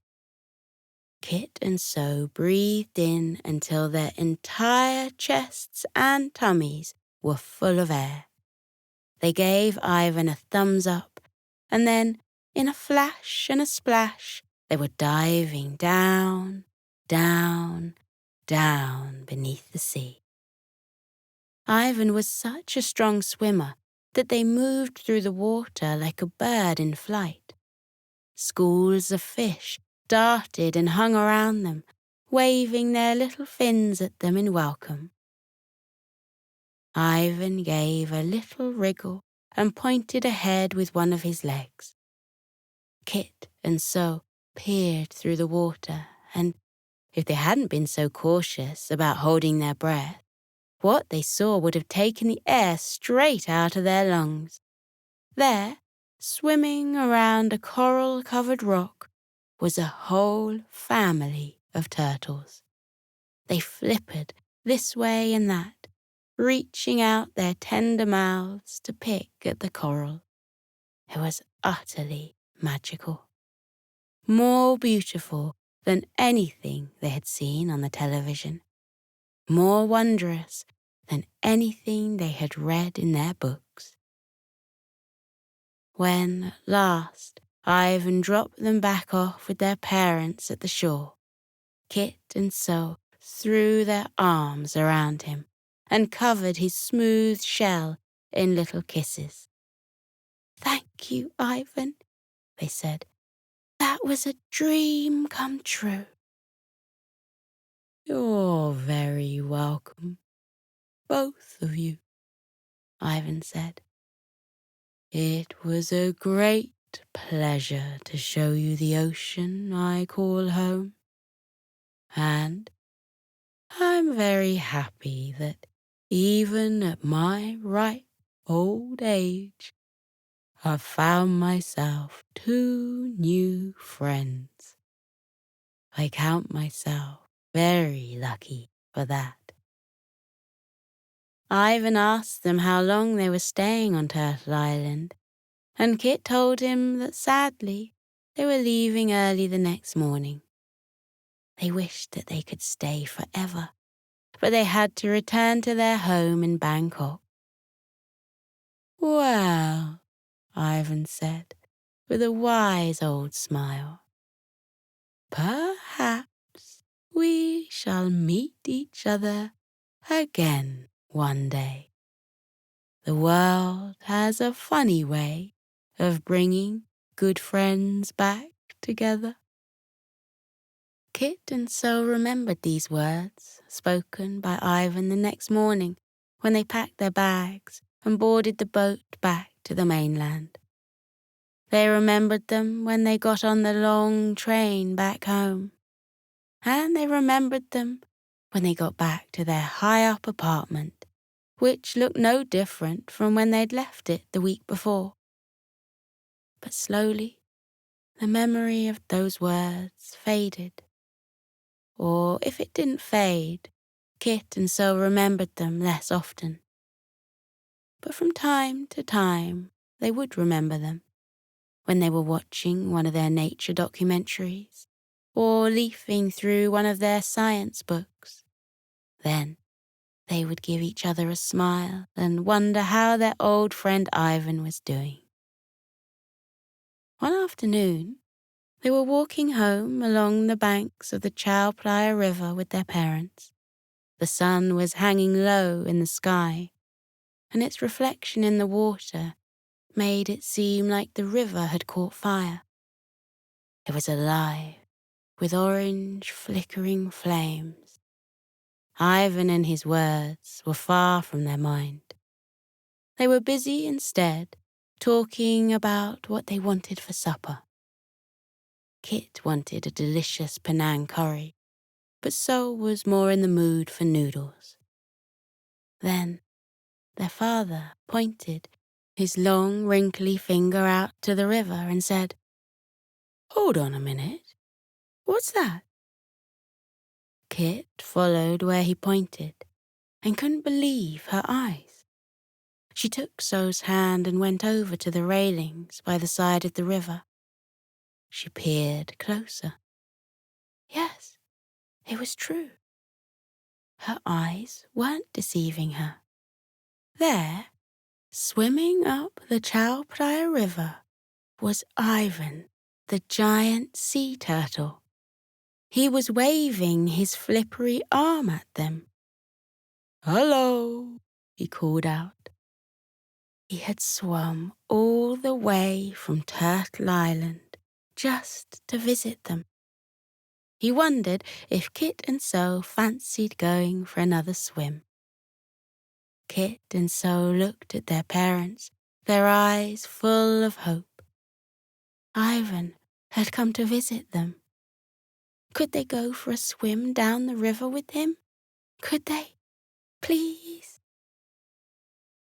Kit and So breathed in until their entire chests and tummies were full of air. They gave Ivan a thumbs up, and then, in a flash and a splash, they were diving down, down, down beneath the sea. Ivan was such a strong swimmer that they moved through the water like a bird in flight. Schools of fish darted and hung around them, waving their little fins at them in welcome. Ivan gave a little wriggle and pointed ahead with one of his legs. Kit and So peered through the water, and if they hadn't been so cautious about holding their breath, what they saw would have taken the air straight out of their lungs. There, swimming around a coral-covered rock, was a whole family of turtles. They flippered this way and that, reaching out their tender mouths to pick at the coral. It was utterly magical. More beautiful than anything they had seen on the television. More wondrous than anything they had read in their books. When, at last, Ivan dropped them back off with their parents at the shore, Kit and So threw their arms around him and covered his smooth shell in little kisses. "Thank you, Ivan," they said. "That was a dream come true." "You're very welcome, both of you," Ivan said. "It was a great pleasure to show you the ocean I call home, and I'm very happy that even at my ripe old age, I've found myself 2 new friends. I count myself very lucky for that." Ivan asked them how long they were staying on Turtle Island, and Kit told him that sadly they were leaving early the next morning. They wished that they could stay forever, but they had to return to their home in Bangkok. "Well," Ivan said, with a wise old smile, "perhaps we shall meet each other again one day. The world has a funny way of bringing good friends back together." Kit and So remembered these words spoken by Ivan the next morning when they packed their bags and boarded the boat back to the mainland. They remembered them when they got on the long train back home. And they remembered them when they got back to their high-up apartment, which looked no different from when they'd left it the week before. But slowly, the memory of those words faded. Or if it didn't fade, Kit and So remembered them less often. But from time to time, they would remember them, when they were watching one of their nature documentaries, or leafing through one of their science books. Then they would give each other a smile and wonder how their old friend Ivan was doing. One afternoon, they were walking home along the banks of the Chao Phraya River with their parents. The sun was hanging low in the sky, and its reflection in the water made it seem like the river had caught fire. It was alive, with orange flickering flames. Ivan and his words were far from their mind. They were busy instead talking about what they wanted for supper. Kit wanted a delicious Penang curry, but So was more in the mood for noodles. Then their father pointed his long, wrinkly finger out to the river and said, "Hold on a minute. What's that?" Kit followed where he pointed and couldn't believe her eyes. She took So's hand and went over to the railings by the side of the river. She peered closer. Yes, it was true. Her eyes weren't deceiving her. There, swimming up the Chao Phraya River, was Ivan, the giant sea turtle. He was waving his flippery arm at them. "Hello," he called out. He had swum all the way from Turtle Island just to visit them. He wondered if Kit and So fancied going for another swim. Kit and So looked at their parents, their eyes full of hope. Ivan had come to visit them. Could they go for a swim down the river with him? Could they? Please?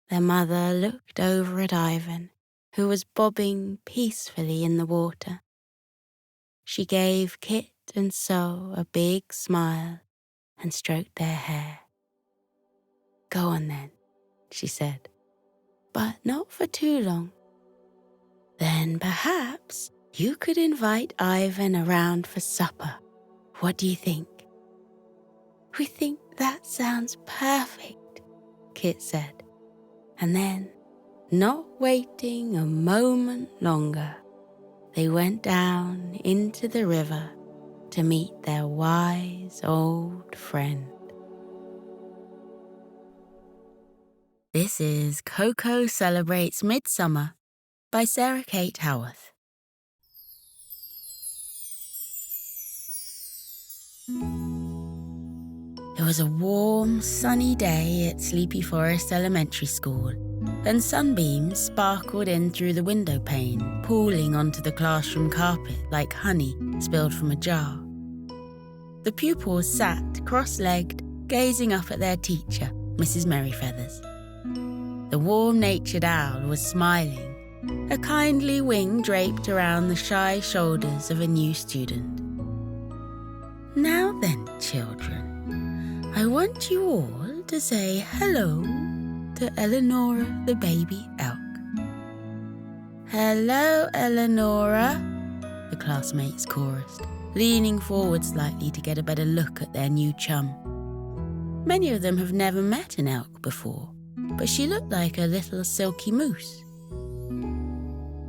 Their mother looked over at Ivan, who was bobbing peacefully in the water. She gave Kit and So a big smile and stroked their hair. "Go on then," she said, "but not for too long. Then perhaps you could invite Ivan around for supper. What do you think?" "We think that sounds perfect," it said. And then, not waiting a moment longer, they went down into the river to meet their wise old friend. This is Koko Celebrates Midsummer by Sarah Kate Howarth. It was a warm, sunny day at Sleepy Forest Elementary School, and sunbeams sparkled in through the window pane, pooling onto the classroom carpet like honey spilled from a jar. The pupils sat cross-legged, gazing up at their teacher, Mrs. Merryfeathers. The warm-natured owl was smiling, a kindly wing draped around the shy shoulders of a new student. Now then, children, I want you all to say hello to Eleanora the baby elk. Hello, Eleanora, the classmates chorused, leaning forward slightly to get a better look at their new chum. Many of them have never met an elk before, but she looked like a little silky moose.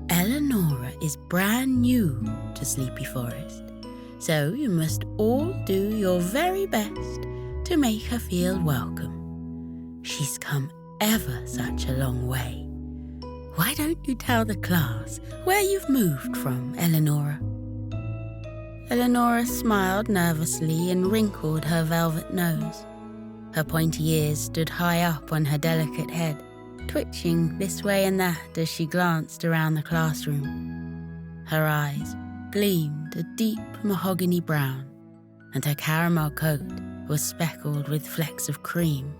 Eleanora is brand new to Sleepy Forest, so you must all do your very best to make her feel welcome. She's come ever such a long way. Why don't you tell the class where you've moved from, Eleanora? Eleanora smiled nervously and wrinkled her velvet nose. Her pointy ears stood high up on her delicate head, twitching this way and that as she glanced around the classroom. Her eyes gleamed a deep mahogany brown, and her caramel coat was speckled with flecks of cream.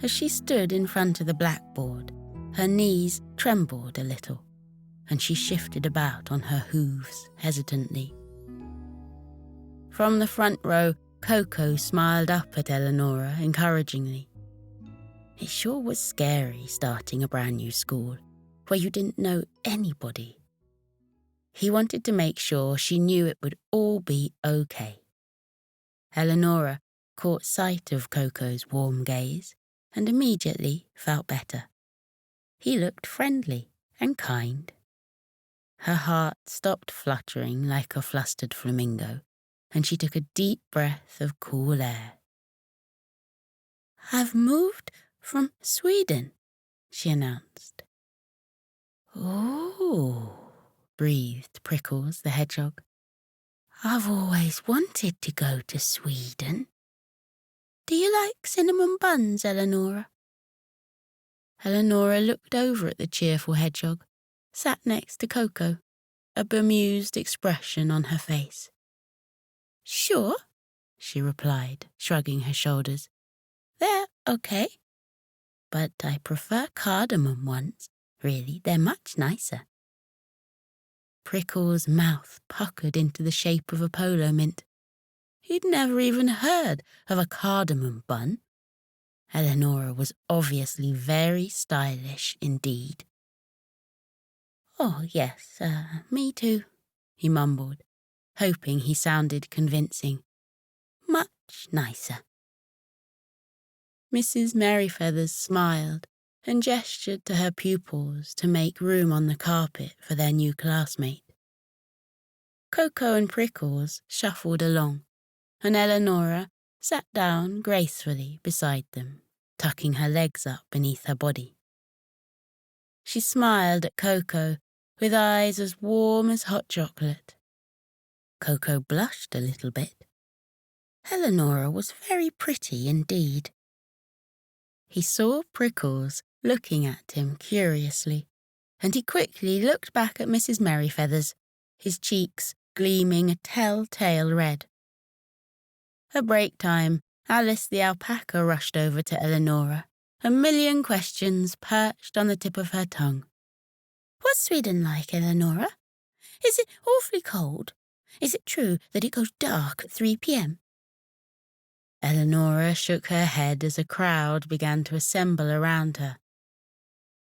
As she stood in front of the blackboard, her knees trembled a little, and she shifted about on her hooves hesitantly. From the front row, Koko smiled up at Eleanora encouragingly. It sure was scary starting a brand new school, where you didn't know anybody. He wanted to make sure she knew it would all be okay. Eleanora caught sight of Koko's warm gaze and immediately felt better. He looked friendly and kind. Her heart stopped fluttering like a flustered flamingo, and she took a deep breath of cool air. I've moved from Sweden, she announced. Oh, breathed Prickles the hedgehog. I've always wanted to go to Sweden. Do you like cinnamon buns, Eleanora? Eleanora looked over at the cheerful hedgehog, sat next to Koko, a bemused expression on her face. Sure, she replied, shrugging her shoulders. They're okay. But I prefer cardamom ones. Really, they're much nicer. Prickles' mouth puckered into the shape of a polo mint. He'd never even heard of a cardamom bun. Eleanora was obviously very stylish indeed. Oh, yes, me too, he mumbled, hoping he sounded convincing. Much nicer. Mrs. Merryfeathers smiled and gestured to her pupils to make room on the carpet for their new classmate. Koko and Prickles shuffled along, and Eleanora sat down gracefully beside them, tucking her legs up beneath her body. She smiled at Koko with eyes as warm as hot chocolate. Koko blushed a little bit. Eleanora was very pretty indeed. He saw Prickles looking at him curiously, and he quickly looked back at Mrs. Merryfeathers, his cheeks gleaming a telltale red. At break time, Alice the alpaca rushed over to Eleanora, a million questions perched on the tip of her tongue. What's Sweden like, Eleanora? Is it awfully cold? Is it true that it goes dark at 3 p.m? Eleanora shook her head as a crowd began to assemble around her.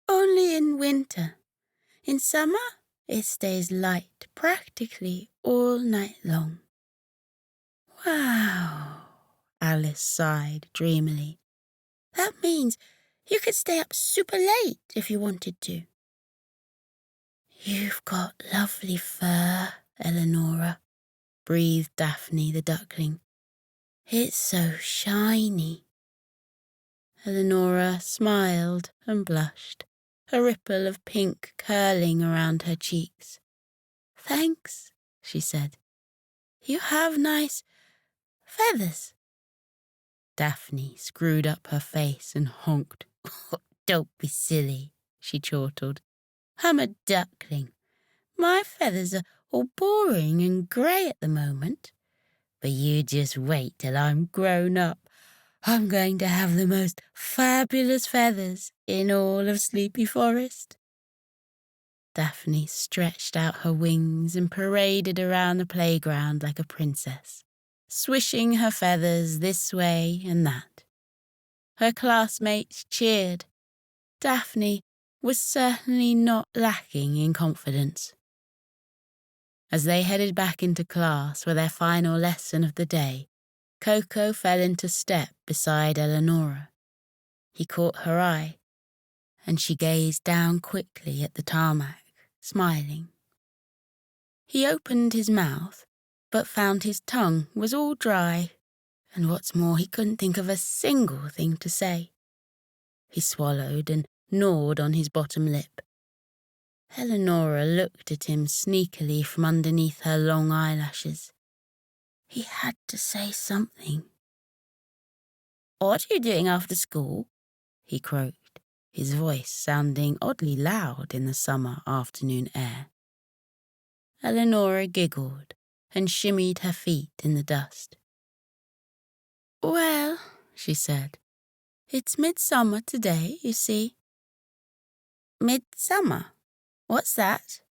Only in winter. In summer, it stays light practically all night long. Wow, Alice sighed dreamily. That means you could stay up super late if you wanted to. You've got lovely fur, Eleanora, breathed Daphne the duckling. It's so shiny. Eleanora smiled and blushed, a ripple of pink curling around her cheeks. Thanks, she said. You have nice feathers. Daphne screwed up her face and honked. Don't be silly, she chortled. I'm a duckling. My feathers are all boring and grey at the moment. But you just wait till I'm grown up. I'm going to have the most fabulous feathers in all of Sleepy Forest. Daphne stretched out her wings and paraded around the playground like a princess, swishing her feathers this way and that. Her classmates cheered. Daphne was certainly not lacking in confidence. As they headed back into class for their final lesson of the day, Koko fell into step beside Eleanora. He caught her eye, and she gazed down quickly at the tarmac, smiling. He opened his mouth, but found his tongue was all dry, and what's more, he couldn't think of a single thing to say. He swallowed and gnawed on his bottom lip. Eleanora looked at him sneakily from underneath her long eyelashes. He had to say something. What are you doing after school? He croaked, his voice sounding oddly loud in the summer afternoon air. Eleanora giggled and shimmied her feet in the dust. Well, she said, it's Midsummer today, you see. Midsummer? What's that?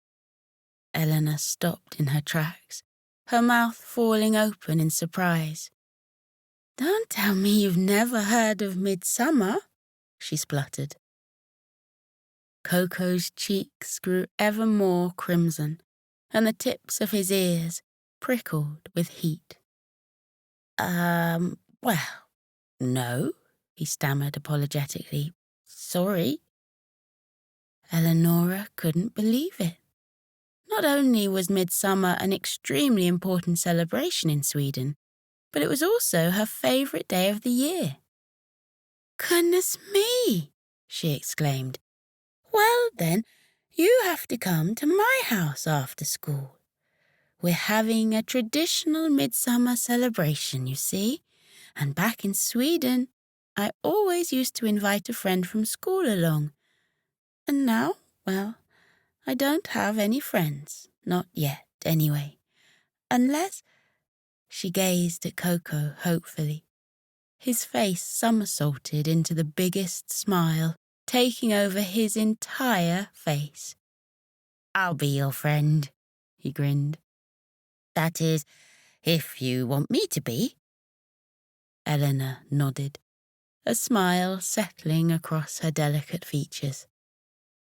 Eleanor stopped in her tracks, her mouth falling open in surprise. Don't tell me you've never heard of Midsummer, she spluttered. Koko's cheeks grew ever more crimson, and the tips of his ears prickled with heat. Well, no, he stammered apologetically. Sorry. Eleanora couldn't believe it. Not only was Midsummer an extremely important celebration in Sweden, but it was also her favourite day of the year. Goodness me, she exclaimed. Well then, you have to come to my house after school. We're having a traditional midsummer celebration, you see, and back in Sweden, I always used to invite a friend from school along. And now, well, I don't have any friends, not yet anyway, unless... She gazed at Koko hopefully. His face somersaulted into the biggest smile, taking over his entire face. I'll be your friend, he grinned. That is, if you want me to be. Eleanor nodded, a smile settling across her delicate features.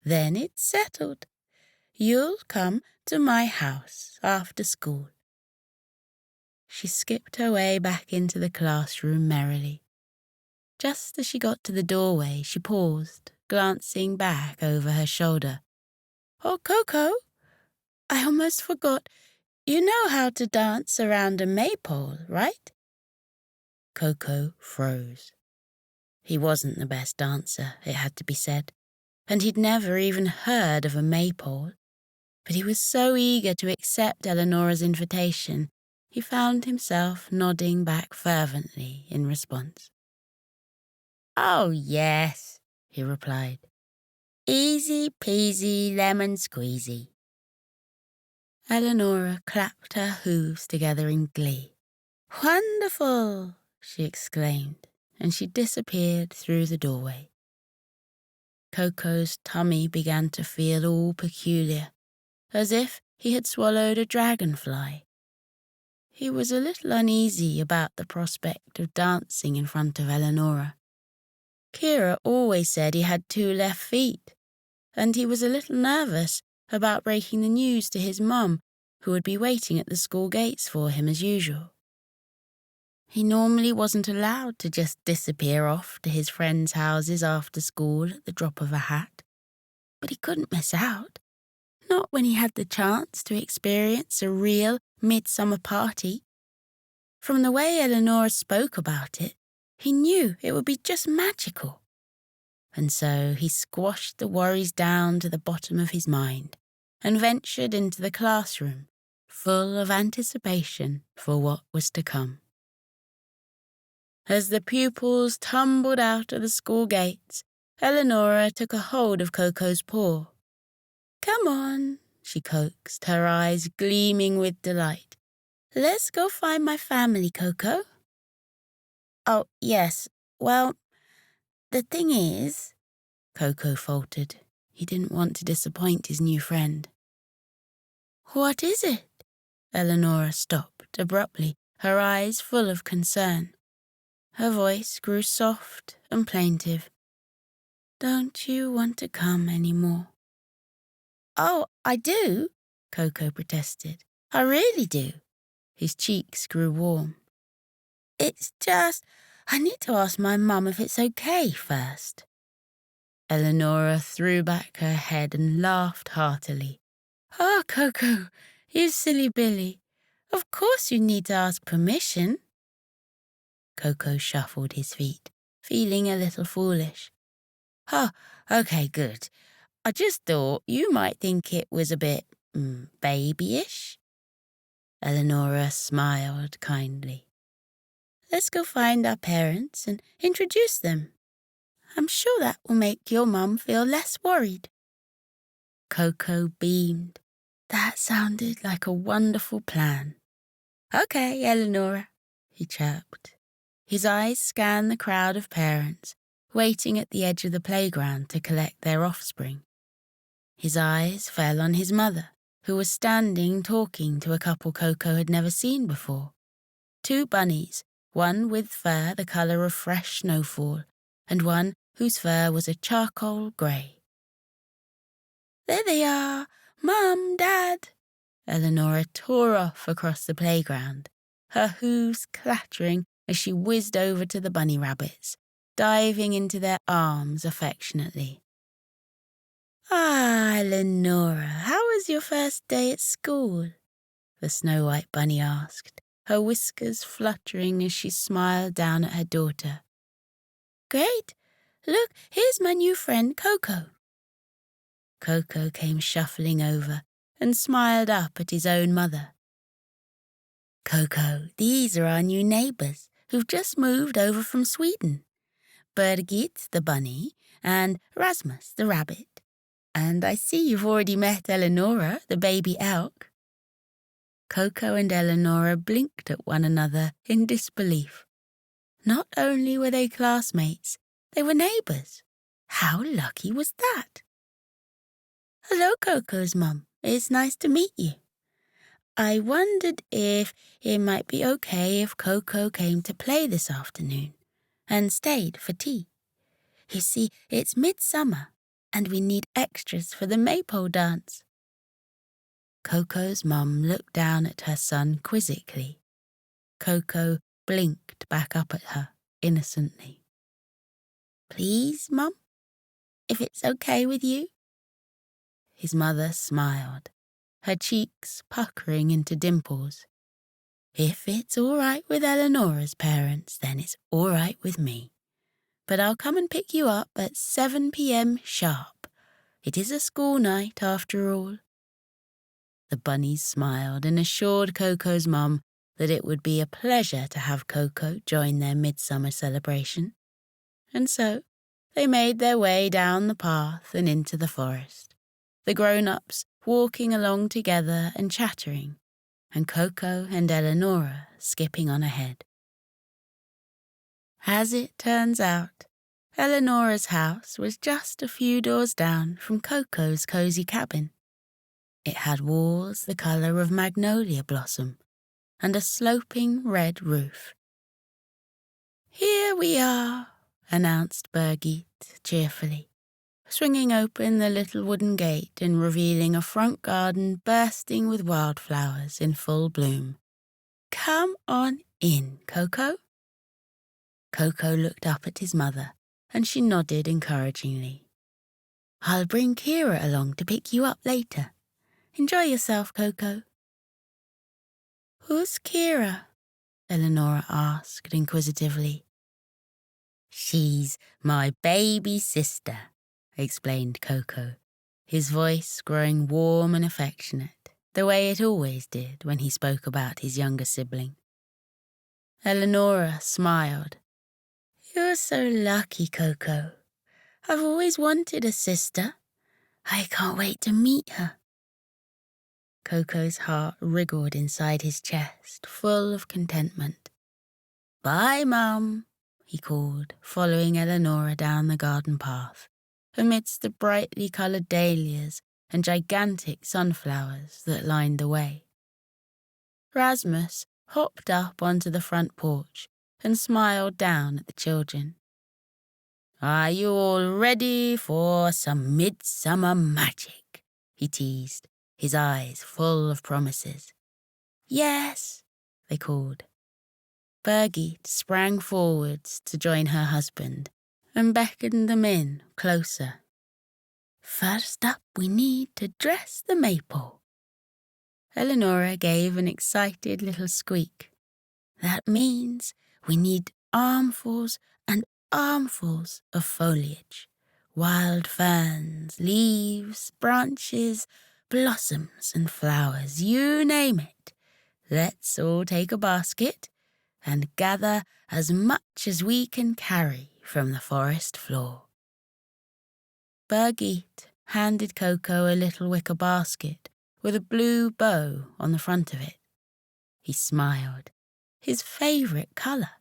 Then it's settled. You'll come to my house after school. She skipped her way back into the classroom merrily. Just as she got to the doorway, she paused, glancing back over her shoulder. Oh, Koko, I almost forgot. You know how to dance around a maypole, right? Koko froze. He wasn't the best dancer, it had to be said, and he'd never even heard of a maypole. But he was so eager to accept Eleanora's invitation, he found himself nodding back fervently in response. Oh, yes, he replied. Easy peasy lemon squeezy. Eleanora clapped her hooves together in glee. Wonderful, she exclaimed, and she disappeared through the doorway. Koko's tummy began to feel all peculiar, as if he had swallowed a dragonfly. He was a little uneasy about the prospect of dancing in front of Eleanora. Kira always said he had 2 left feet, and he was a little nervous about breaking the news to his mum, who would be waiting at the school gates for him as usual. He normally wasn't allowed to just disappear off to his friends' houses after school at the drop of a hat. But he couldn't miss out. Not when he had the chance to experience a real midsummer party. From the way Eleanor spoke about it, he knew it would be just magical. And so he squashed the worries down to the bottom of his mind and ventured into the classroom, full of anticipation for what was to come. As the pupils tumbled out of the school gates, Eleanor took a hold of Koko's paw. "Come on," she coaxed, her eyes gleaming with delight. "Let's go find my family, Koko." "Oh, yes. Well, the thing is," Koko faltered. He didn't want to disappoint his new friend. "What is it?" Eleanor stopped abruptly, her eyes full of concern. Her voice grew soft and plaintive. "Don't you want to come anymore?" "Oh, I do," Koko protested. "I really do." His cheeks grew warm. "It's just, I need to ask my mum if it's okay first." Eleanor threw back her head and laughed heartily. "Oh, Koko, you silly Billy. Of course you need to ask permission." Koko shuffled his feet, feeling a little foolish. "Oh, okay, good. I just thought you might think it was a bit, babyish." Eleanor smiled kindly. "Let's go find our parents and introduce them. I'm sure that will make your mum feel less worried." Koko beamed. That sounded like a wonderful plan. "Okay, Eleanor," he chirped. His eyes scanned the crowd of parents, waiting at the edge of the playground to collect their offspring. His eyes fell on his mother, who was standing talking to a couple Koko had never seen before. 2 bunnies, one with fur the colour of fresh snowfall, and one whose fur was a charcoal grey. "There they are! Mum, Dad!" Eleanor tore off across the playground, her hooves clattering as she whizzed over to the bunny rabbits, diving into their arms affectionately. "Ah, Eleanora, how was your first day at school?" the snow-white bunny asked, her whiskers fluttering as she smiled down at her daughter. "Great! Look, here's my new friend, Koko." Koko came shuffling over and smiled up at his own mother. "Koko, these are our new neighbours who've just moved over from Sweden. Birgit, the bunny, and Rasmus, the rabbit. And I see you've already met Eleonora, the baby elk." Koko and Eleonora blinked at one another in disbelief. Not only were they classmates, they were neighbours. How lucky was that? "Hello, Koko's mum. It's nice to meet you. I wondered if it might be okay if Koko came to play this afternoon and stayed for tea. You see, it's midsummer, and we need extras for the maypole dance." Koko's mum looked down at her son quizzically. Koko blinked back up at her innocently. "Please, Mum? If it's okay with you?" His mother smiled, her cheeks puckering into dimples. "If it's all right with Eleanora's parents, then it's all right with me. But I'll come and pick you up at 7 p.m. sharp. It is a school night, after all." The bunnies smiled and assured Koko's mum that it would be a pleasure to have Koko join their midsummer celebration. And so they made their way down the path and into the forest, the grown-ups walking along together and chattering, and Koko and Eleonora skipping on ahead. As it turns out, Eleonora's house was just a few doors down from Koko's cozy cabin. It had walls the colour of magnolia blossom and a sloping red roof. "Here we are," announced Birgit cheerfully, swinging open the little wooden gate and revealing a front garden bursting with wildflowers in full bloom. "Come on in, Koko." Koko looked up at his mother, and she nodded encouragingly. "I'll bring Kira along to pick you up later. Enjoy yourself, Koko." "Who's Kira?" Eleanor asked inquisitively. "She's my baby sister," explained Koko, his voice growing warm and affectionate, the way it always did when he spoke about his younger sibling. Eleonora smiled. "You're so lucky, Koko. I've always wanted a sister. I can't wait to meet her." Koko's heart wriggled inside his chest, full of contentment. "Bye, Mum," he called, following Eleonora down the garden path, amidst the brightly coloured dahlias and gigantic sunflowers that lined the way. Rasmus hopped up onto the front porch and smiled down at the children. "Are you all ready for some midsummer magic?" he teased, his eyes full of promises. "Yes," they called. Birgit sprang forwards to join her husband and beckoned them in closer. "First up, we need to dress the maypole." Eleonora gave an excited little squeak. "That means we need armfuls and armfuls of foliage. Wild ferns, leaves, branches, blossoms and flowers, you name it. Let's all take a basket and gather as much as we can carry from the forest floor." Birgit handed Koko a little wicker basket with a blue bow on the front of it. He smiled, his favourite colour.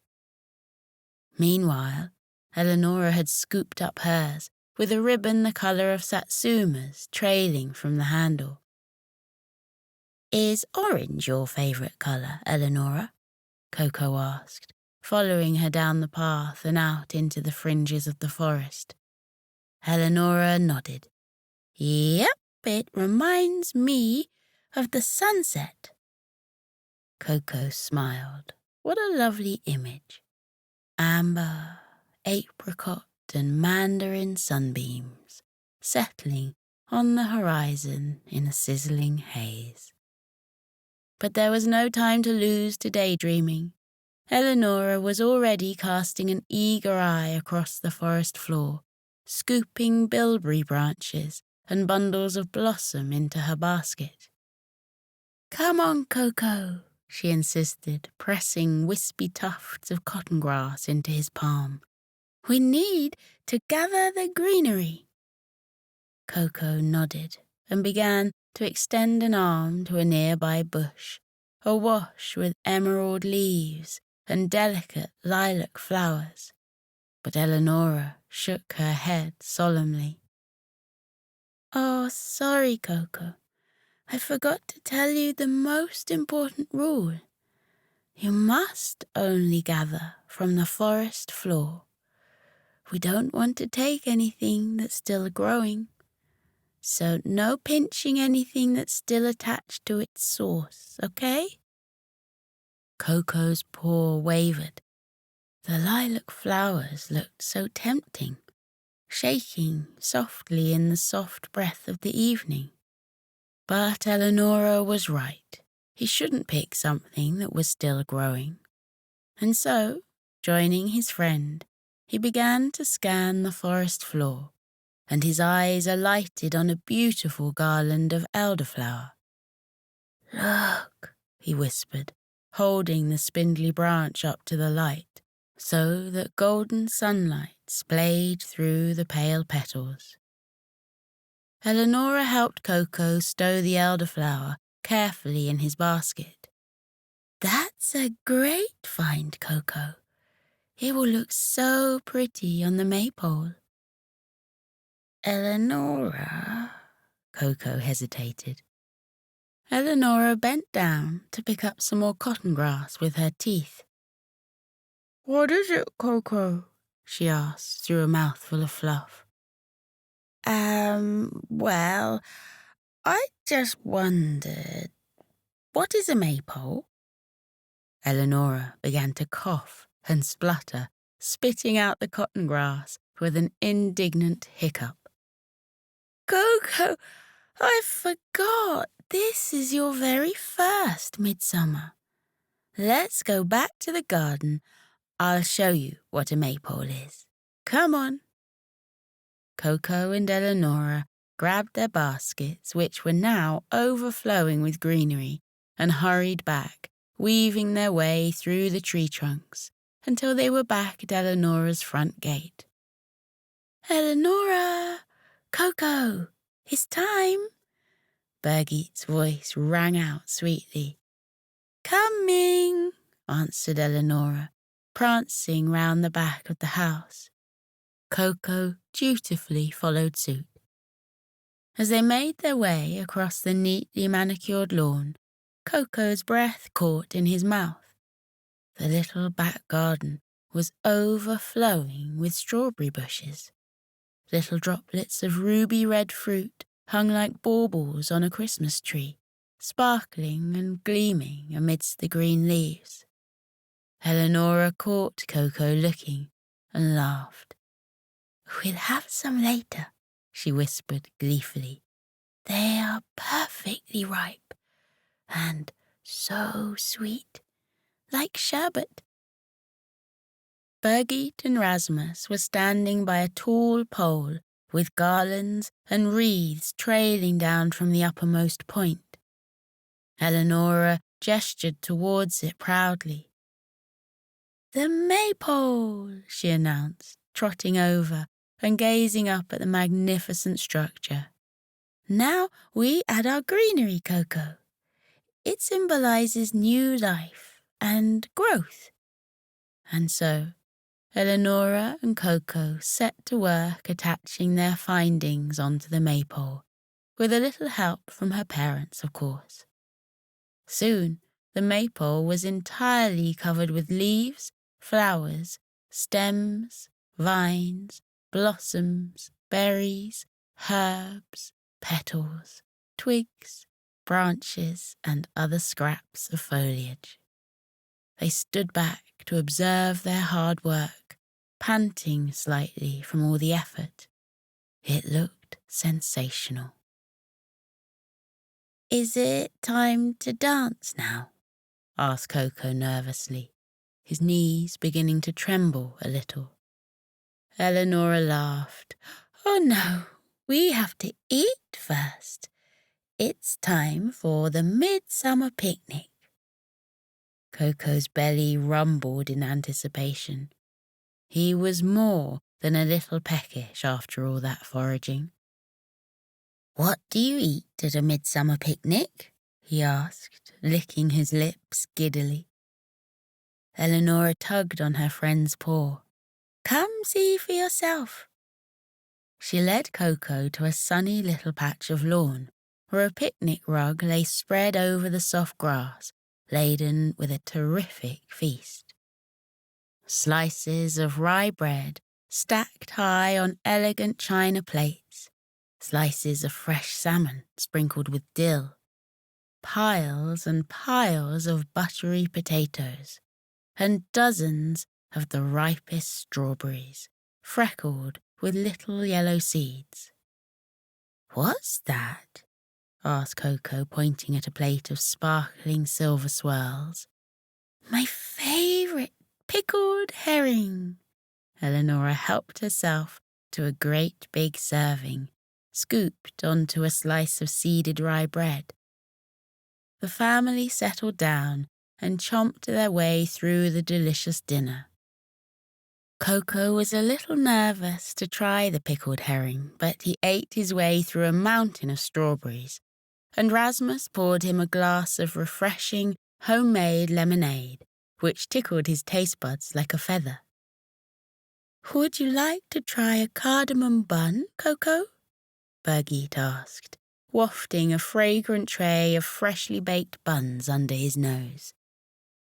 Meanwhile, Eleonora had scooped up hers with a ribbon the colour of Satsuma's trailing from the handle. "Is orange your favourite colour, Eleonora?" Koko asked, following her down the path and out into the fringes of the forest. Eleonora nodded. "Yep, it reminds me of the sunset." Koko smiled. What a lovely image. Amber, apricot and mandarin sunbeams settling on the horizon in a sizzling haze. But there was no time to lose to daydreaming. Eleonora was already casting an eager eye across the forest floor, scooping bilberry branches and bundles of blossom into her basket. "Come on, Koko," she insisted, pressing wispy tufts of cotton grass into his palm. "We need to gather the greenery." Koko nodded and began to extend an arm to a nearby bush, awash with emerald leaves and delicate lilac flowers. But Eleonora shook her head solemnly. "Oh, sorry, Koko. I forgot to tell you the most important rule. You must only gather from the forest floor. We don't want to take anything that's still growing. So no pinching anything that's still attached to its source, okay?" Koko's paw wavered. The lilac flowers looked so tempting, shaking softly in the soft breath of the evening. But Eleonora was right. He shouldn't pick something that was still growing. And so, joining his friend, he began to scan the forest floor, and his eyes alighted on a beautiful garland of elderflower. "Look," he whispered, holding the spindly branch up to the light, so that golden sunlight splayed through the pale petals. Eleonora helped Koko stow the elderflower carefully in his basket. "That's a great find, Koko. It will look so pretty on the maypole." "Eleonora," Koko hesitated. Eleonora bent down to pick up some more cotton grass with her teeth. "What is it, Koko?" she asked through a mouthful of fluff. Well, I just wondered, what is a maypole?" Eleonora began to cough and splutter spitting out the cotton grass with an indignant hiccup. Koko, I forgot. This is your very first Midsummer. Let's go back to the garden. I'll show you what a maypole is. Come on. Koko and Eleonora grabbed their baskets, which were now overflowing with greenery, and hurried back, weaving their way through the tree trunks until they were back at Eleonora's front gate. Eleonora! Koko! It's time! Birgit's voice rang out sweetly. Coming! Answered Eleonora, prancing round the back of the house. Koko dutifully followed suit. As they made their way across the neatly manicured lawn, Koko's breath caught in his mouth. The little back garden was overflowing with strawberry bushes. Little droplets of ruby-red fruit hung like baubles on a Christmas tree, sparkling and gleaming amidst the green leaves. Eleonora caught Koko looking and laughed. We'll have some later, she whispered gleefully. They are perfectly ripe and so sweet, like sherbet. Birgit and Rasmus were standing by a tall pole with garlands and wreaths trailing down from the uppermost point. Eleonora gestured towards it proudly. The maypole, she announced, trotting over and gazing up at the magnificent structure. Now we add our greenery, Koko. It symbolizes new life and growth. And so, Eleonora and Koko set to work attaching their findings onto the maypole, with a little help from her parents, of course. Soon, the maypole was entirely covered with leaves, flowers, stems, vines, blossoms, berries, herbs, petals, twigs, branches, and other scraps of foliage. They stood back to observe their hard work, panting slightly from all the effort. It looked sensational. Is it time to dance now? Asked Koko nervously, his knees beginning to tremble a little. Eleonora laughed. Oh no, we have to eat first. It's time for the Midsummer picnic. Koko's belly rumbled in anticipation. He was more than a little peckish after all that foraging. What do you eat at a midsummer picnic? He asked, licking his lips giddily. Eleonora tugged on her friend's paw. Come see for yourself. She led Koko to a sunny little patch of lawn, where a picnic rug lay spread over the soft grass, laden with a terrific feast. Slices of rye bread stacked high on elegant china plates, slices of fresh salmon sprinkled with dill, piles and piles of buttery potatoes, and dozens of the ripest strawberries, freckled with little yellow seeds. What's that? Asked Koko, pointing at a plate of sparkling silver swirls. My favourite, pickled herring. Eleonora helped herself to a great big serving, scooped onto a slice of seeded rye bread. The family settled down and chomped their way through the delicious dinner. Koko was a little nervous to try the pickled herring, but he ate his way through a mountain of strawberries, and Rasmus poured him a glass of refreshing, homemade lemonade, which tickled his taste buds like a feather. Would you like to try a cardamom bun, Koko? Birgit asked, wafting a fragrant tray of freshly baked buns under his nose.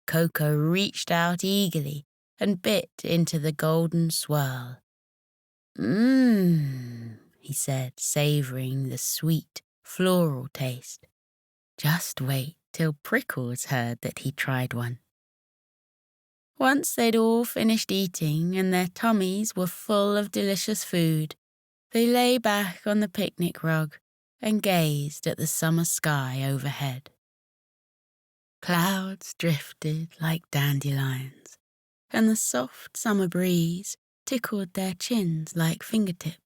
Koko reached out eagerly and bit into the golden swirl. He said, savouring the sweet, floral taste. Just wait till Prickles heard that he tried one. Once they'd all finished eating and their tummies were full of delicious food, they lay back on the picnic rug and gazed at the summer sky overhead. Clouds drifted like dandelions, and the soft summer breeze tickled their chins like fingertips.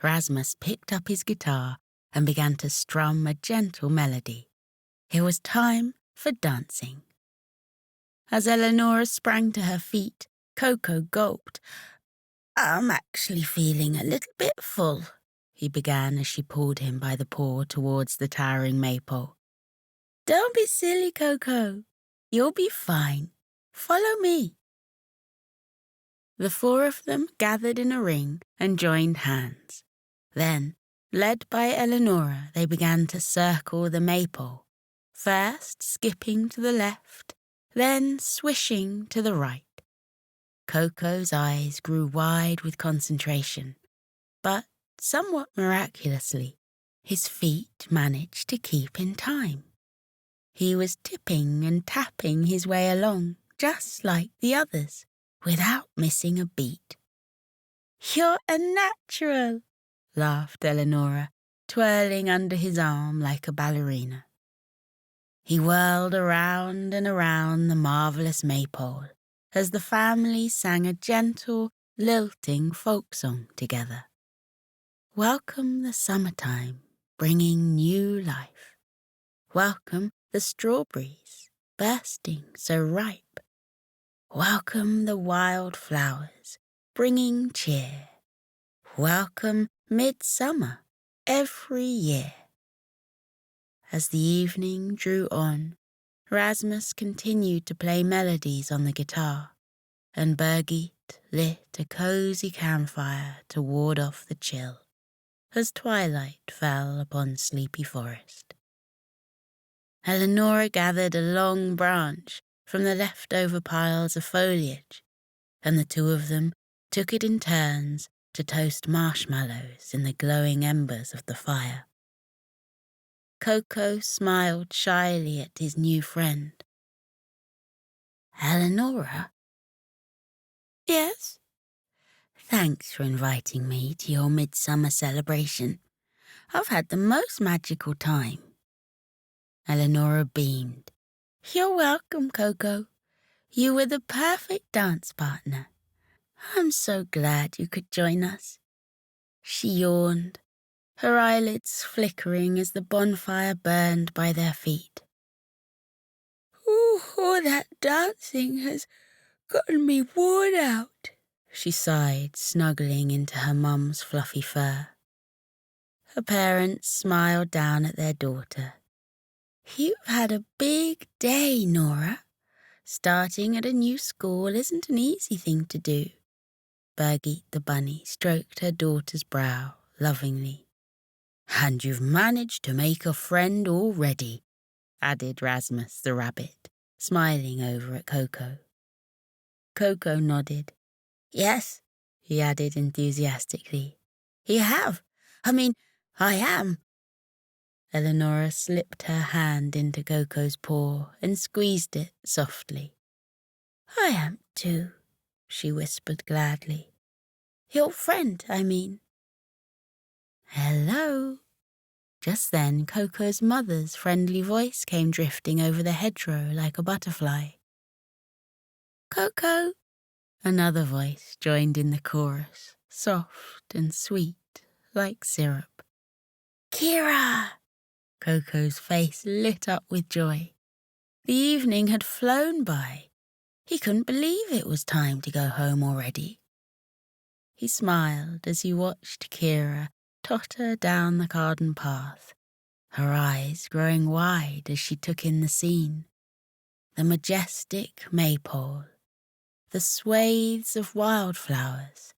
Rasmus picked up his guitar and began to strum a gentle melody. It was time for dancing. As Eleanor sprang to her feet, Koko gulped. "I'm actually feeling a little bit full," he began as she pulled him by the paw towards the towering maypole. "Don't be silly, Koko. You'll be fine. Follow me." The four of them gathered in a ring and joined hands. Then, led by Eleanor, they began to circle the maypole, first skipping to the left, then swishing to the right. Koko's eyes grew wide with concentration, but somewhat miraculously, his feet managed to keep in time. He was tipping and tapping his way along, just like the others, without missing a beat. "You're a natural," laughed Eleanor, twirling under his arm like a ballerina. He whirled around and around the marvelous maypole as the family sang a gentle, lilting folk song together. Welcome the summertime, bringing new life. Welcome the strawberries, bursting so ripe. Welcome the wild flowers, bringing cheer. Welcome midsummer, every year. As the evening drew on, Rasmus continued to play melodies on the guitar, and Birgit lit a cozy campfire to ward off the chill, as twilight fell upon Sleepy Forest. Eleanor gathered a long branch from the leftover piles of foliage, and the two of them took it in turns to toast marshmallows in the glowing embers of the fire. Koko smiled shyly at his new friend. "Eleanor?" "Yes?" "Thanks for inviting me to your midsummer celebration. I've had the most magical time." Eleanor beamed. "You're welcome, Koko. You were the perfect dance partner. I'm so glad you could join us." She yawned, her eyelids flickering as the bonfire burned by their feet. "Ooh, all that dancing has gotten me worn out," she sighed, snuggling into her mum's fluffy fur. Her parents smiled down at their daughter. "You've had a big day, Nora. Starting at a new school isn't an easy thing to do." Birgit the bunny stroked her daughter's brow lovingly. "And you've managed to make a friend already," added Rasmus the rabbit, smiling over at Koko. Koko nodded. "Yes," he added enthusiastically. "You have. I am." Eleanor slipped her hand into Koko's paw and squeezed it softly. "I am too," she whispered gladly. "Your friend, I mean." "Hello." Just then Koko's mother's friendly voice came drifting over the hedgerow like a butterfly. "Koko." Another voice joined in the chorus, soft and sweet, like syrup. "Kira!" Koko's face lit up with joy. The evening had flown by. He couldn't believe it was time to go home already. He smiled as he watched Kira totter down the garden path, her eyes growing wide as she took in the scene. The majestic maypole, the swathes of wildflowers,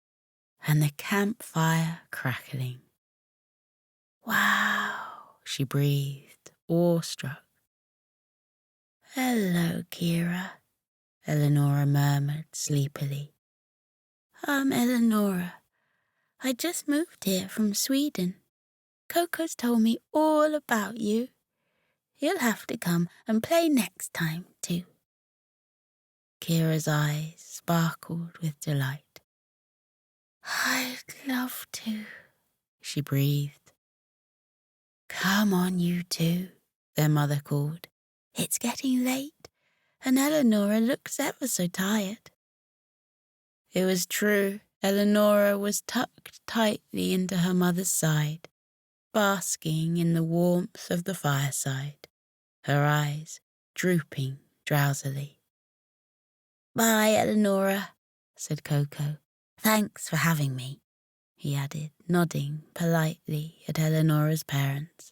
and the campfire crackling. "Wow," she breathed, awestruck. "Hello, Kira," Eleanor murmured sleepily. "I'm Eleanor. I just moved here from Sweden. Koko's told me all about you. You'll have to come and play next time, too." Kira's eyes sparkled with delight. "I'd love to," she breathed. "Come on, you two," their mother called. "It's getting late, and Eleanor looks ever so tired." It was true. Eleanor was tucked tightly into her mother's side, basking in the warmth of the fireside, her eyes drooping drowsily. "Bye, Eleanor," said Koko. "Thanks for having me," he added, nodding politely at Eleanor's parents.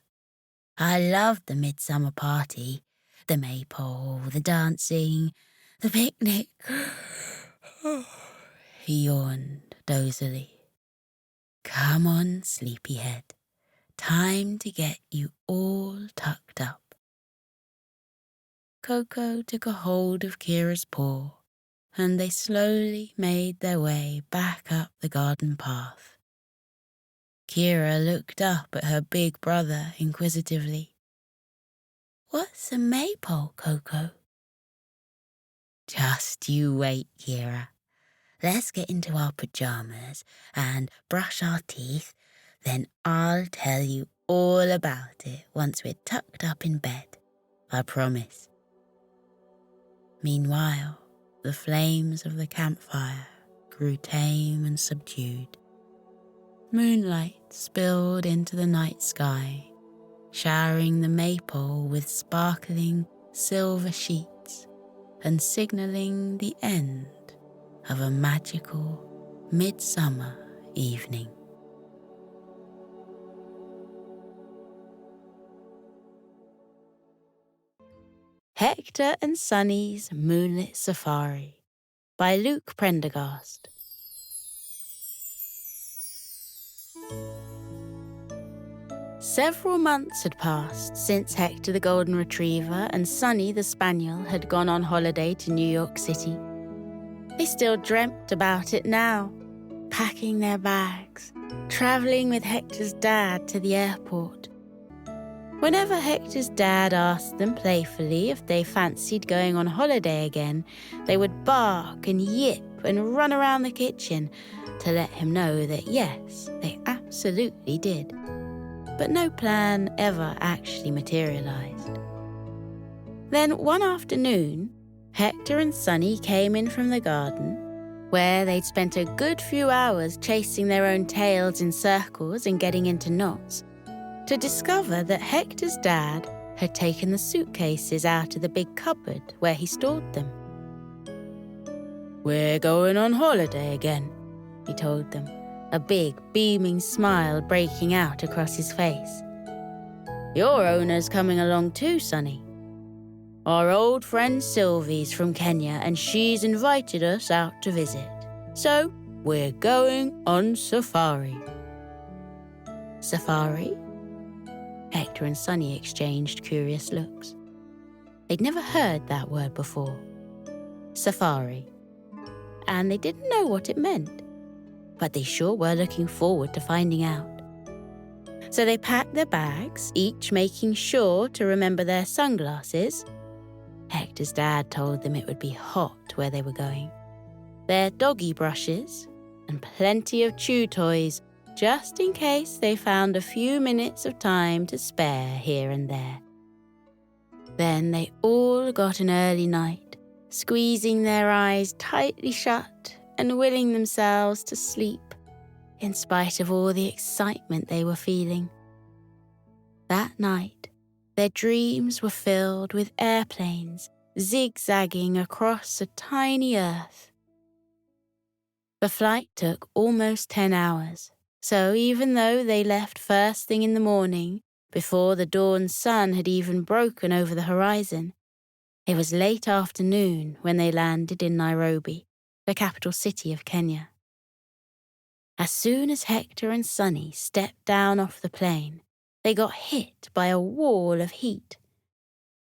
"I loved the midsummer party, the maypole, the dancing, the picnic." He yawned dozily. "Come on, sleepyhead. Time to get you all tucked up." Koko took a hold of Kira's paw, and they slowly made their way back up the garden path. Kira looked up at her big brother inquisitively. "What's a maypole, Koko?" "Just you wait, Kira. Let's get into our pajamas and brush our teeth, then I'll tell you all about it once we're tucked up in bed. I promise." Meanwhile, the flames of the campfire grew tame and subdued. Moonlight spilled into the night sky, showering the maypole with sparkling silver sheets and signalling the end of a magical midsummer evening. Hector and Sunny's Moonlit Safari by Luke Prendergast. Several months had passed since Hector the Golden Retriever and Sunny the Spaniel had gone on holiday to New York City. They still dreamt about it now, packing their bags, traveling with Hector's dad to the airport. Whenever Hector's dad asked them playfully if they fancied going on holiday again, they would bark and yip and run around the kitchen to let him know that yes, they absolutely did. But no plan ever actually materialized. Then one afternoon, Hector and Sunny came in from the garden, where they'd spent a good few hours chasing their own tails in circles and getting into knots, to discover that Hector's dad had taken the suitcases out of the big cupboard where he stored them. "We're going on holiday again," he told them, a big, beaming smile breaking out across his face. "Your owner's coming along too, Sunny. Our old friend Sylvie's from Kenya and she's invited us out to visit. So, we're going on safari." "Safari?" Hector and Sunny exchanged curious looks. They'd never heard that word before. Safari. And they didn't know what it meant. But they sure were looking forward to finding out. So they packed their bags, each making sure to remember their sunglasses. Hector's dad told them it would be hot where they were going. Their doggy brushes, and plenty of chew toys, just in case they found a few minutes of time to spare here and there. Then they all got an early night, squeezing their eyes tightly shut and willing themselves to sleep, in spite of all the excitement they were feeling. That night, their dreams were filled with airplanes zigzagging across a tiny Earth. The flight took almost 10 hours, so even though they left first thing in the morning, before the dawn sun had even broken over the horizon, it was late afternoon when they landed in Nairobi, the capital city of Kenya. As soon as Hector and Sunny stepped down off the plane, they got hit by a wall of heat.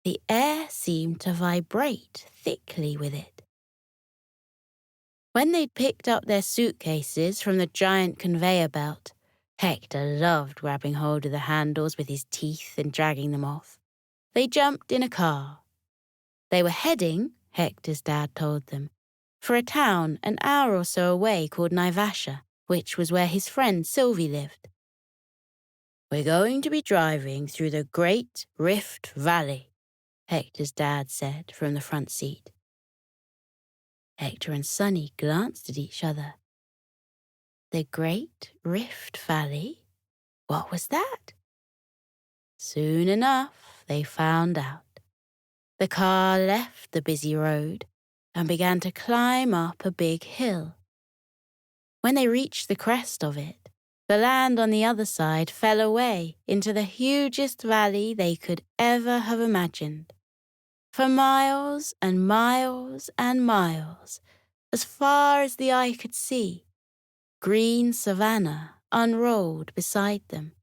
The air seemed to vibrate thickly with it. When they'd picked up their suitcases from the giant conveyor belt, Hector loved grabbing hold of the handles with his teeth and dragging them off. They jumped in a car. They were heading, Hector's dad told them, for a town an hour or so away called Naivasha, which was where his friend Sylvie lived. "We're going to be driving through the Great Rift Valley," Hector's dad said from the front seat. Hector and Sunny glanced at each other. The Great Rift Valley? What was that? Soon enough, they found out. The car left the busy road and began to climb up a big hill. When they reached the crest of it, the land on the other side fell away into the hugest valley they could ever have imagined. For miles and miles and miles, as far as the eye could see, green savanna unrolled beside them,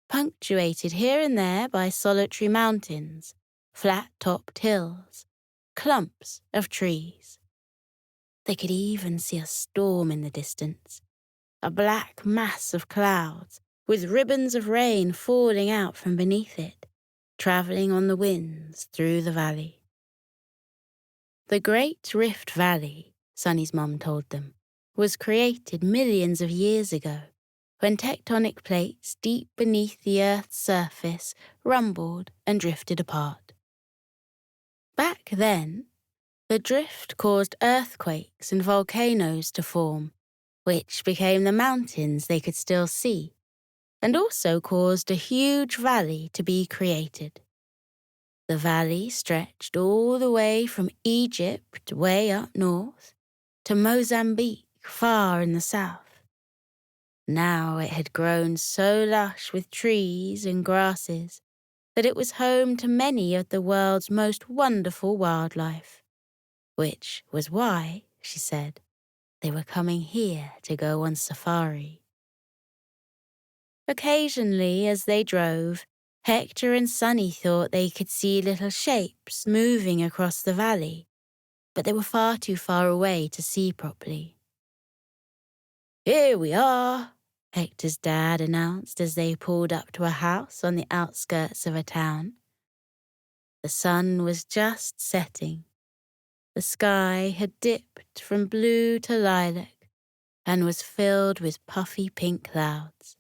punctuated here and there by solitary mountains, flat-topped hills, clumps of trees. They could even see a storm in the distance, a black mass of clouds with ribbons of rain falling out from beneath it, travelling on the winds through the valley. The Great Rift Valley, Sunny's mum told them, was created millions of years ago, when tectonic plates deep beneath the Earth's surface rumbled and drifted apart. Back then, the drift caused earthquakes and volcanoes to form, which became the mountains they could still see, and also caused a huge valley to be created. The valley stretched all the way from Egypt way up north to Mozambique far in the south. Now it had grown so lush with trees and grasses that it was home to many of the world's most wonderful wildlife, which was why, she said, they were coming here to go on safari. Occasionally, as they drove, Hector and Sunny thought they could see little shapes moving across the valley, but they were far too far away to see properly. "Here we are," Hector's dad announced as they pulled up to a house on the outskirts of a town. The sun was just setting. The sky had dipped from blue to lilac and was filled with puffy pink clouds.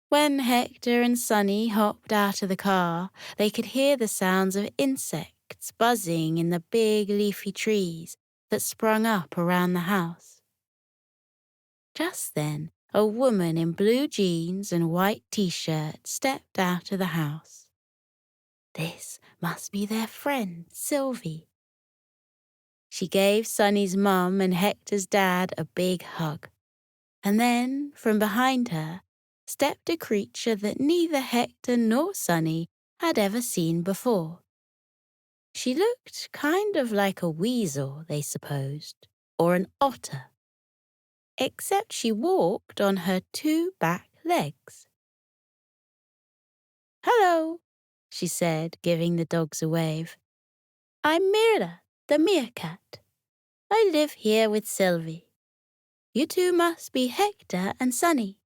When Hector and Sunny hopped out of the car, they could hear the sounds of insects buzzing in the big leafy trees that sprung up around the house. Just then, a woman in blue jeans and white t-shirt stepped out of the house. This must be their friend, Sylvie. She gave Sunny's mum and Hector's dad a big hug, and then, from behind her, stepped a creature that neither Hector nor Sunny had ever seen before. She looked kind of like a weasel, they supposed, or an otter, except she walked on her two back legs. "Hello," she said, giving the dogs a wave. "I'm Mira, the meerkat. I live here with Sylvie. You two must be Hector and Sunny."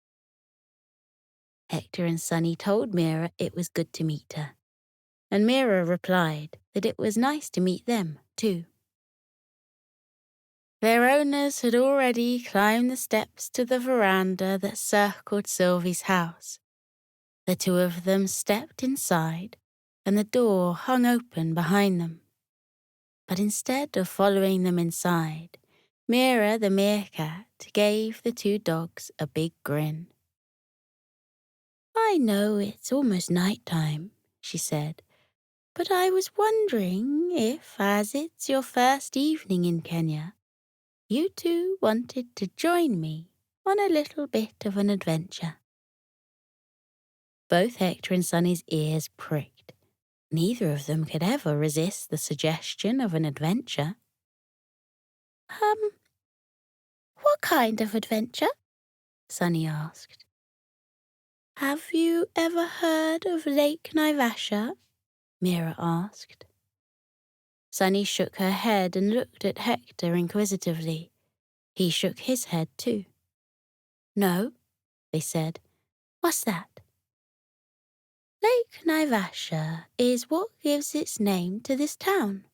Hector and Sunny told Mira it was good to meet her, and Mira replied that it was nice to meet them, too. Their owners had already climbed the steps to the veranda that circled Sylvie's house. The two of them stepped inside, and the door hung open behind them. But instead of following them inside, Mira the meerkat gave the two dogs a big grin. "I know it's almost night-time," she said, "but I was wondering if, as it's your first evening in Kenya, you two wanted to join me on a little bit of an adventure." Both Hector and Sunny's ears pricked. Neither of them could ever resist the suggestion of an adventure. What kind of adventure?" Sunny asked. "Have you ever heard of Lake Naivasha?" Mira asked. Sunny shook her head and looked at Hector inquisitively. He shook his head too. "No," they said. "What's that?" "Lake Naivasha is what gives its name to this town.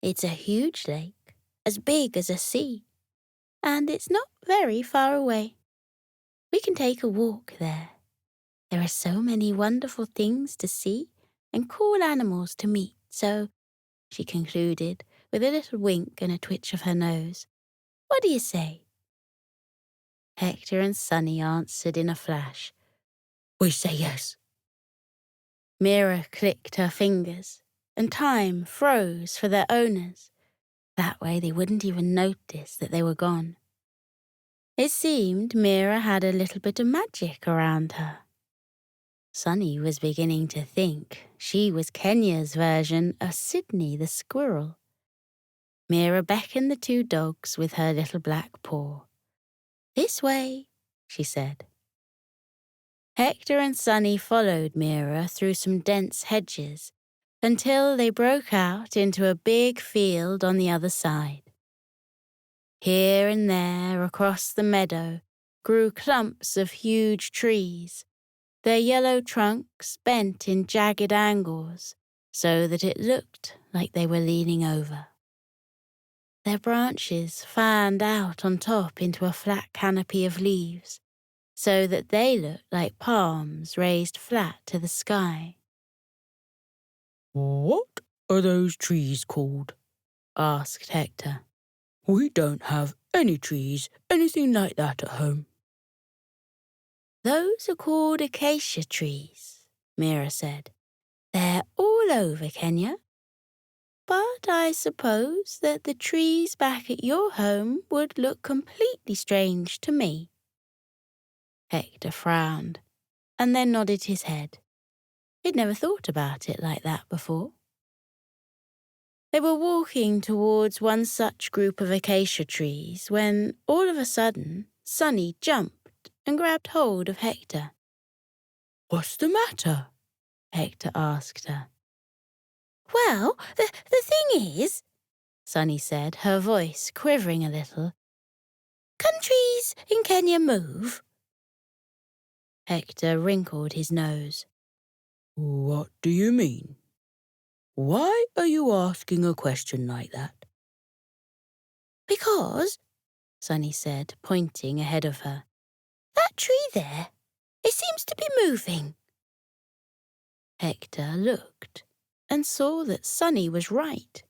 It's a huge lake, as big as a sea, and it's not very far away. We can take a walk there. There are so many wonderful things to see and cool animals to meet, so, she concluded, with a little wink and a twitch of her nose. What do you say? Hector and Sunny answered in a flash. We say yes. Mira clicked her fingers, and time froze for their owners. That way they wouldn't even notice that they were gone. It seemed Mira had a little bit of magic around her. Sunny was beginning to think she was Kenya's version of Sydney the squirrel. Mira beckoned the two dogs with her little black paw. This way, she said. Hector and Sunny followed Mira through some dense hedges until they broke out into a big field on the other side. Here and there across the meadow grew clumps of huge trees, their yellow trunks bent in jagged angles so that it looked like they were leaning over. Their branches fanned out on top into a flat canopy of leaves, so that they looked like palms raised flat to the sky. What are those trees called? Asked Hector. We don't have any trees, anything like that at home. Those are called acacia trees, Mira said. They're all over Kenya. But I suppose that the trees back at your home would look completely strange to me. Hector frowned, and then nodded his head. He'd never thought about it like that before. They were walking towards one such group of acacia trees when, all of a sudden, Sunny jumped and grabbed hold of Hector. What's the matter? Hector asked her. Well, the thing is, Sunny said, her voice quivering a little. Can trees in Kenya move? Hector wrinkled his nose. What do you mean? Why are you asking a question like that? Because, Sunny said, pointing ahead of her, that tree there, it seems to be moving. Hector looked and saw that Sunny was right.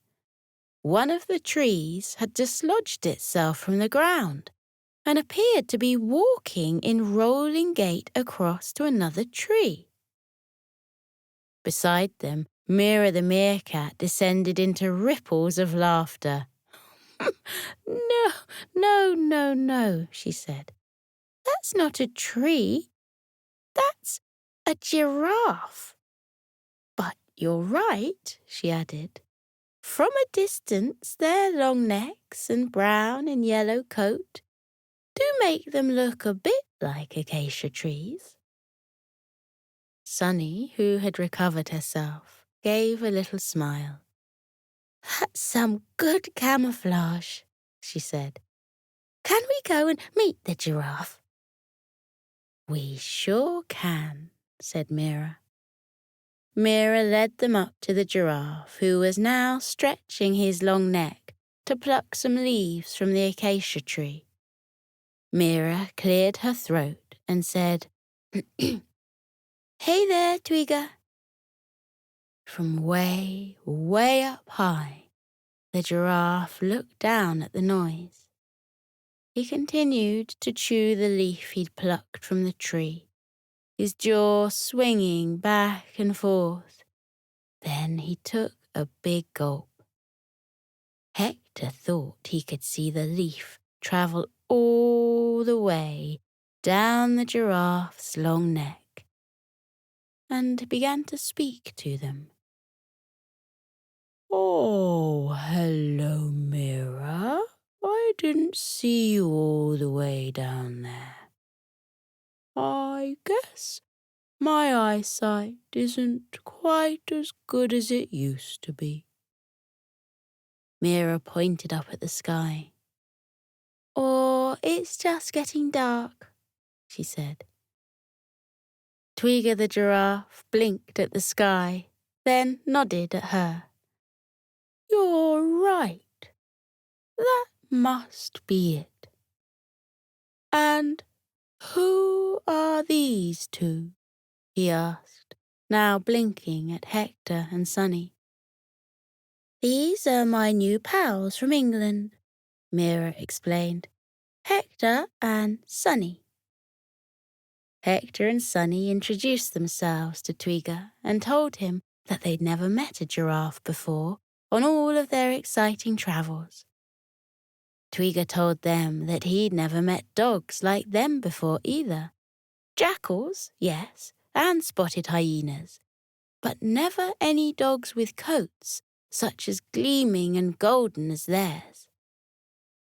One of the trees had dislodged itself from the ground and appeared to be walking in rolling gait across to another tree. Beside them, Mira the meerkat descended into ripples of laughter. No, she said. That's not a tree. That's a giraffe. But you're right, she added. From a distance, their long necks and brown and yellow coat do make them look a bit like acacia trees. Sunny, who had recovered herself, gave a little smile. That's some good camouflage, she said. Can we go and meet the giraffe? We sure can, said Mira. Mira led them up to the giraffe, who was now stretching his long neck to pluck some leaves from the acacia tree. Mira cleared her throat and said, Hey there, Twigger. From way, way up high, the giraffe looked down at the noise. He continued to chew the leaf he'd plucked from the tree, his jaw swinging back and forth. Then he took a big gulp. Hector thought he could see the leaf travel all the way down the giraffe's long neck and began to speak to them. Oh, hello, Mira. I didn't see you all the way down there. I guess my eyesight isn't quite as good as it used to be. Mira pointed up at the sky. Or it's just getting dark, she said. Twigger the giraffe blinked at the sky, then nodded at her. You're right. That must be it. And who are these two? He asked, now blinking at Hector and Sunny. These are my new pals from England, Mira explained. Hector and Sunny. Hector and Sunny introduced themselves to Twiga and told him that they'd never met a giraffe before on all of their exciting travels. Twiga told them that he'd never met dogs like them before either. Jackals, yes, and spotted hyenas, but never any dogs with coats such as gleaming and golden as theirs.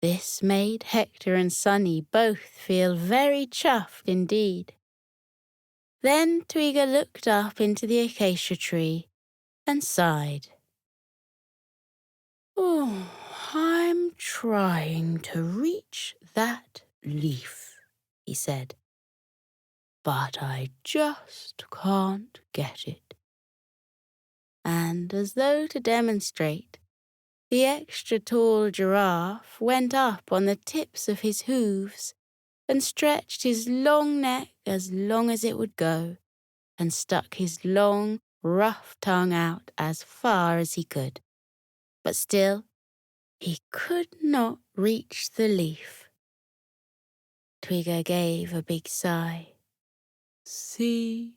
This made Hector and Sunny both feel very chuffed indeed. Then Twiga looked up into the acacia tree and sighed. Oh, I'm trying to reach that leaf, he said, but I just can't get it. And as though to demonstrate, the extra tall giraffe went up on the tips of his hooves and stretched his long neck as long as it would go and stuck his long, rough tongue out as far as he could. But still, he could not reach the leaf. Twiga gave a big sigh. See?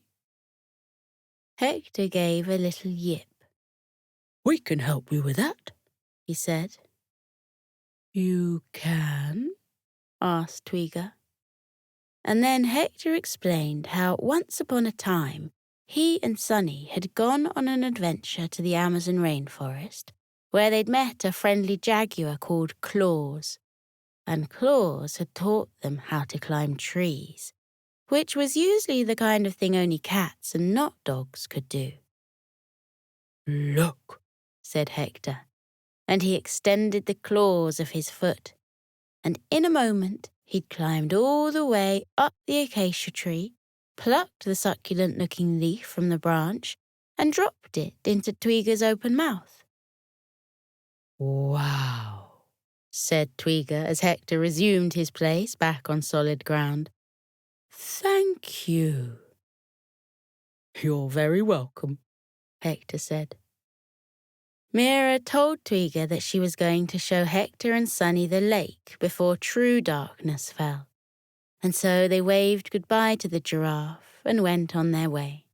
Hector gave a little yip. We can help you with that, he said. You can? Asked Twiga. And then Hector explained how once upon a time he and Sunny had gone on an adventure to the Amazon rainforest, where they'd met a friendly jaguar called Claws, and Claws had taught them how to climb trees, which was usually the kind of thing only cats and not dogs could do. Look, said Hector, and he extended the claws of his foot, and in a moment he'd climbed all the way up the acacia tree, plucked the succulent-looking leaf from the branch, and dropped it into Twiga's open mouth. Wow, said Twiga as Hector resumed his place back on solid ground. Thank you. You're very welcome, Hector said. Mira told Twiga that she was going to show Hector and Sunny the lake before true darkness fell, and so they waved goodbye to the giraffe and went on their way.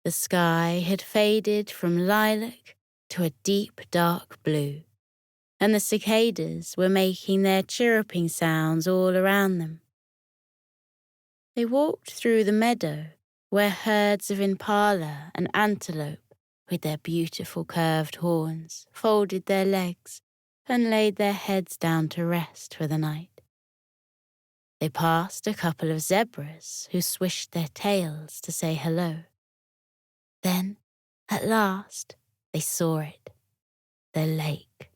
The sky had faded from lilac to a deep dark blue, and the cicadas were making their chirruping sounds all around them. They walked through the meadow where herds of impala and antelope with their beautiful curved horns folded their legs and laid their heads down to rest for the night. They passed a couple of zebras who swished their tails to say hello. Then, at last, they saw it, the lake.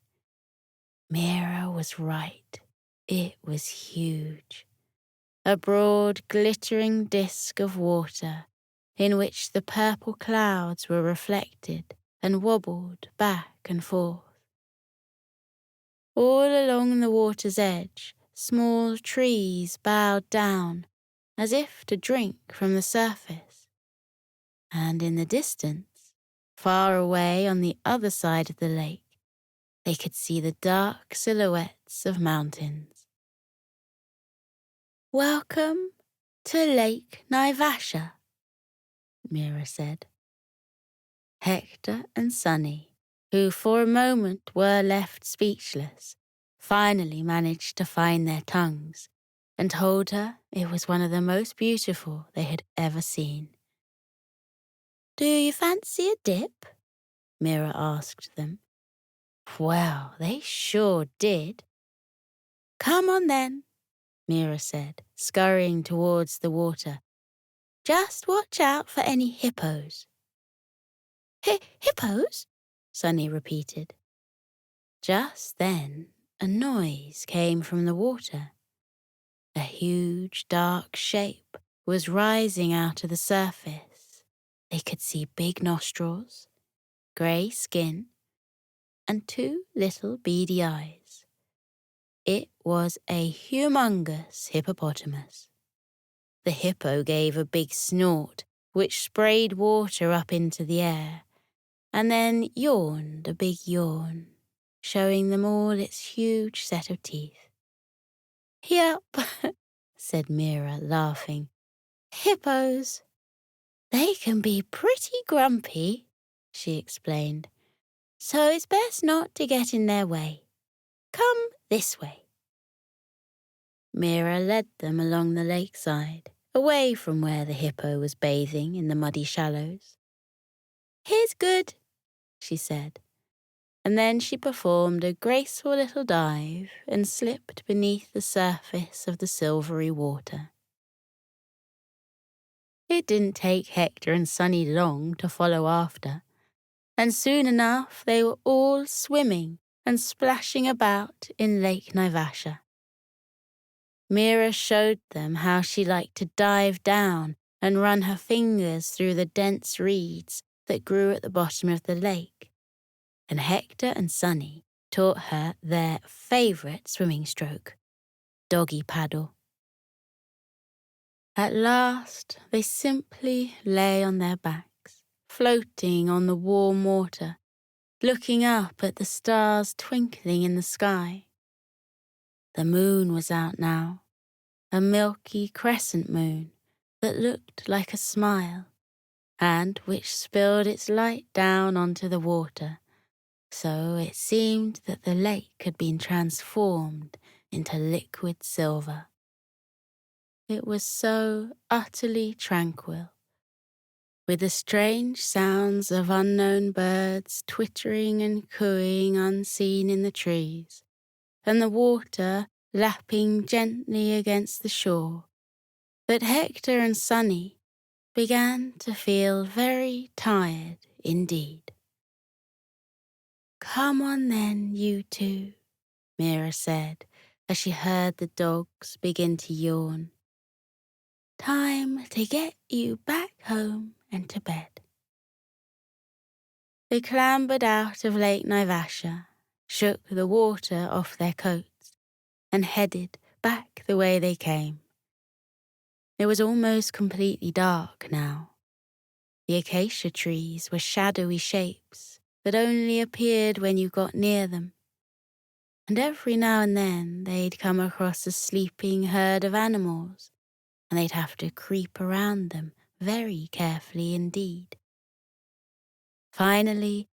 Mira was right. It was huge. A broad, glittering disk of water in which the purple clouds were reflected and wobbled back and forth. All along the water's edge, small trees bowed down as if to drink from the surface. And in the distance, far away on the other side of the lake, they could see the dark silhouettes of mountains. Welcome to Lake Naivasha, Mira said. Hector and Sunny, who for a moment were left speechless, finally managed to find their tongues and told her it was one of the most beautiful they had ever seen. Do you fancy a dip? Mira asked them. Well, they sure did. Come on then, Mira said, scurrying towards the water. Just watch out for any hippos. Hippos? Sunny repeated. Just then, a noise came from the water. A huge, dark shape was rising out of the surface. They could see big nostrils, grey skin, and 2 little beady eyes. It was a humongous hippopotamus. The hippo gave a big snort, which sprayed water up into the air, and then yawned a big yawn, showing them all its huge set of teeth. "Yup," said Mira, laughing. "Hippos. They can be pretty grumpy," she explained, "so it's best not to get in their way. Come this way." Mira led them along the lakeside, away from where the hippo was bathing in the muddy shallows. "Here's good," she said, and then she performed a graceful little dive and slipped beneath the surface of the silvery water. It didn't take Hector and Sunny long to follow after, and soon enough they were all swimming and splashing about in Lake Naivasha. Mira showed them how she liked to dive down and run her fingers through the dense reeds that grew at the bottom of the lake, and Hector and Sunny taught her their favourite swimming stroke, doggy paddle. At last they simply lay on their backs, floating on the warm water, looking up at the stars twinkling in the sky. The moon was out now, a milky crescent moon that looked like a smile, and which spilled its light down onto the water, so it seemed that the lake had been transformed into liquid silver. It was so utterly tranquil, with the strange sounds of unknown birds twittering and cooing unseen in the trees, and the water lapping gently against the shore, that Hector and Sunny began to feel very tired indeed. "Come on then, you two," Mira said as she heard the dogs begin to yawn. "Time to get you back home and to bed." They clambered out of Lake Naivasha, shook the water off their coats, and headed back the way they came. It was almost completely dark now. The acacia trees were shadowy shapes that only appeared when you got near them, and every now and then they'd come across a sleeping herd of animals, and they'd have to creep around them very carefully indeed. Finally,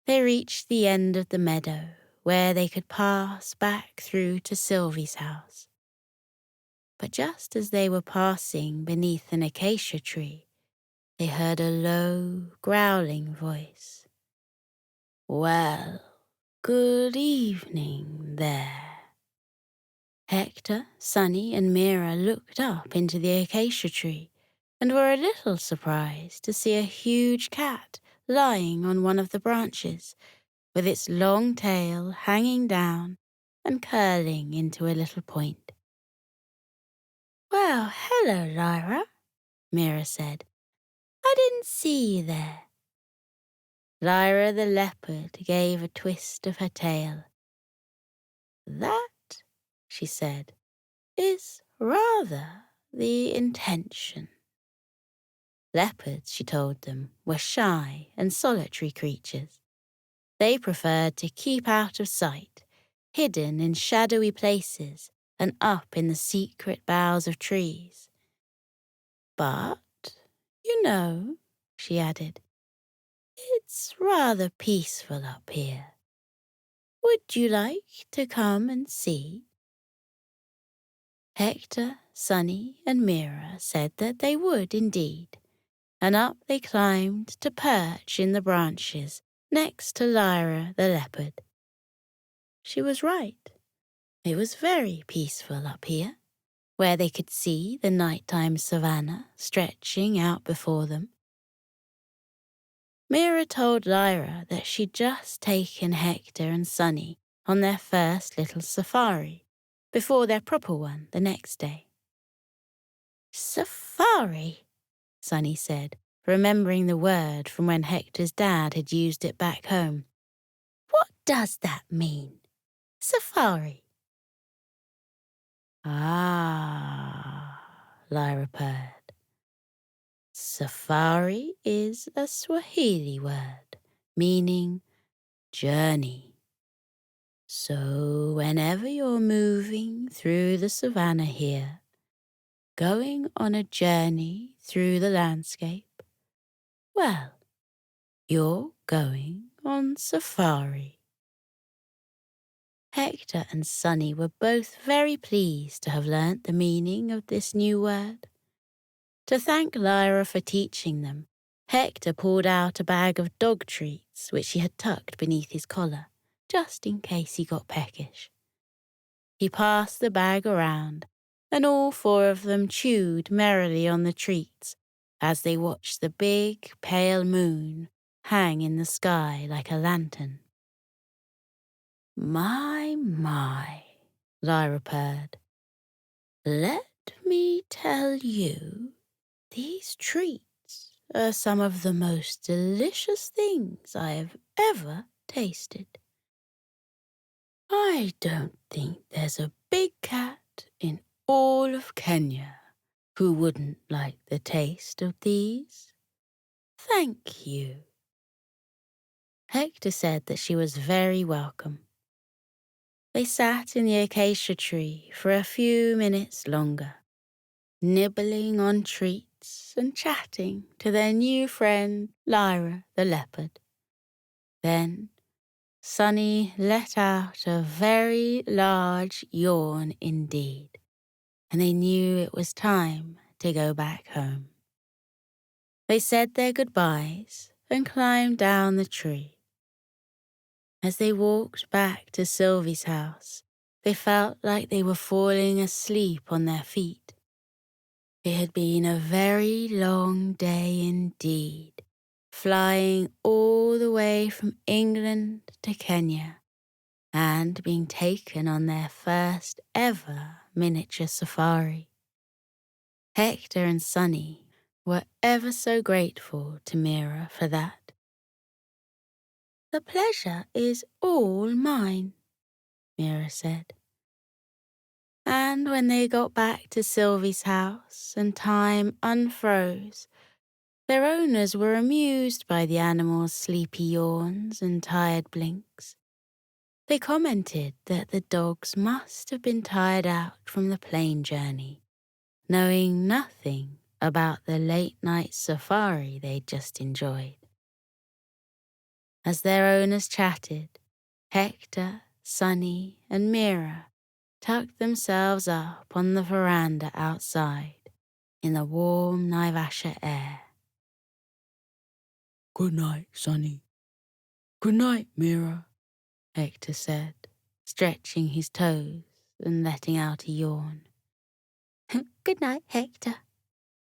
they reached the end of the meadow where they could pass back through to Sylvie's house. But just as they were passing beneath an acacia tree, they heard a low, growling voice. "Well, good evening there." Hector, Sunny, and Mira looked up into the acacia tree and were a little surprised to see a huge cat lying on one of the branches, with its long tail hanging down and curling into a little point. "Well, hello, Lyra," Mira said. "I didn't see you there." Lyra the leopard gave a twist of her tail. "That," she said, "is rather the intention." Leopards, she told them, were shy and solitary creatures. They preferred to keep out of sight, hidden in shadowy places and up in the secret boughs of trees. "But, you know," she added, "it's rather peaceful up here. Would you like to come and see?" Hector, Sunny, and Mira said that they would indeed, and up they climbed to perch in the branches next to Lyra the leopard. She was right. It was very peaceful up here, where they could see the nighttime savannah stretching out before them. Mira told Lyra that she'd just taken Hector and Sunny on their first little safari, before their proper one the next day. "Safari," Sunny said, remembering the word from when Hector's dad had used it back home. "What does that mean? Safari. Ah, Lyra purred. Safari is a Swahili word meaning journey. So whenever you're moving through the savannah here, going on a journey through the landscape, well, you're going on safari. Hector and Sunny were both very pleased to have learnt the meaning of this new word. To thank Lyra for teaching them, Hector pulled out a bag of dog treats which he had tucked beneath his collar, just in case he got peckish. He passed the bag around, and all four of them chewed merrily on the treats as they watched the big, pale moon hang in the sky like a lantern. My, Lyra purred. Let me tell you, these treats are some of the most delicious things I have ever tasted. I don't think there's a big cat in all of Kenya who wouldn't like the taste of these. Thank you. Hector said that she was very welcome. They sat in the acacia tree for a few minutes longer, nibbling on treats and chatting to their new friend, Lyra the leopard. Then Sunny let out a very large yawn indeed, and they knew it was time to go back home. They said their goodbyes and climbed down the tree. As they walked back to Sylvie's house, they felt like they were falling asleep on their feet. It had been a very long day indeed, flying all the way from England to Kenya and being taken on their first ever miniature safari. Hector and Sunny were ever so grateful to Mira for that. The pleasure is all mine, Mira said. And when they got back to Sylvie's house and time unfroze, their owners were amused by the animals' sleepy yawns and tired blinks. They commented that the dogs must have been tired out from the plane journey, knowing nothing about the late-night safari they'd just enjoyed. As their owners chatted, Hector, Sunny, and Mira tucked themselves up on the veranda outside in the warm Naivasha air. Good night, Sunny. Good night, Mira, Hector said, stretching his toes and letting out a yawn. Good night, Hector,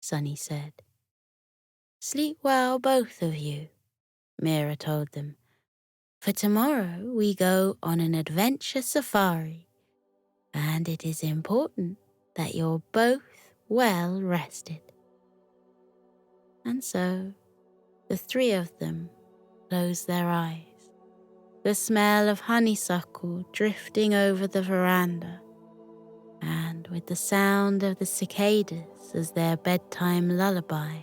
Sunny said. Sleep well, both of you, Mira told them. For tomorrow we go on an adventure safari, and it is important that you're both well rested. And so the three of them closed their eyes, the smell of honeysuckle drifting over the veranda, and with the sound of the cicadas as their bedtime lullaby,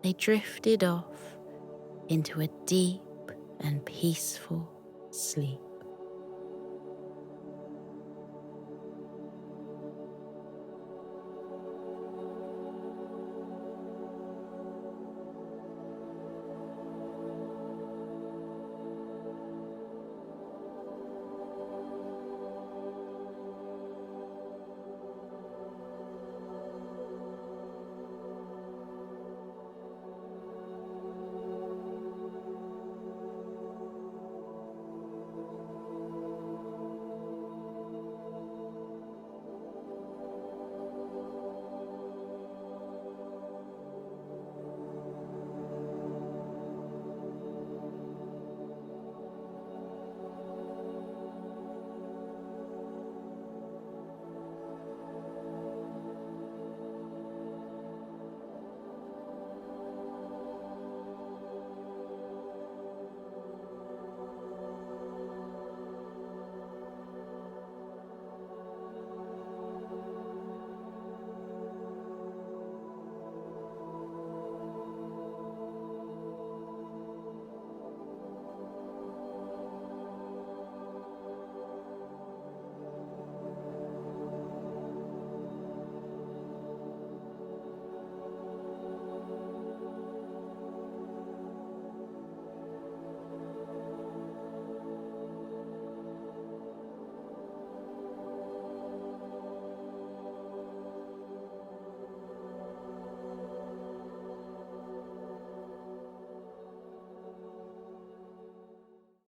they drifted off into a deep and peaceful sleep.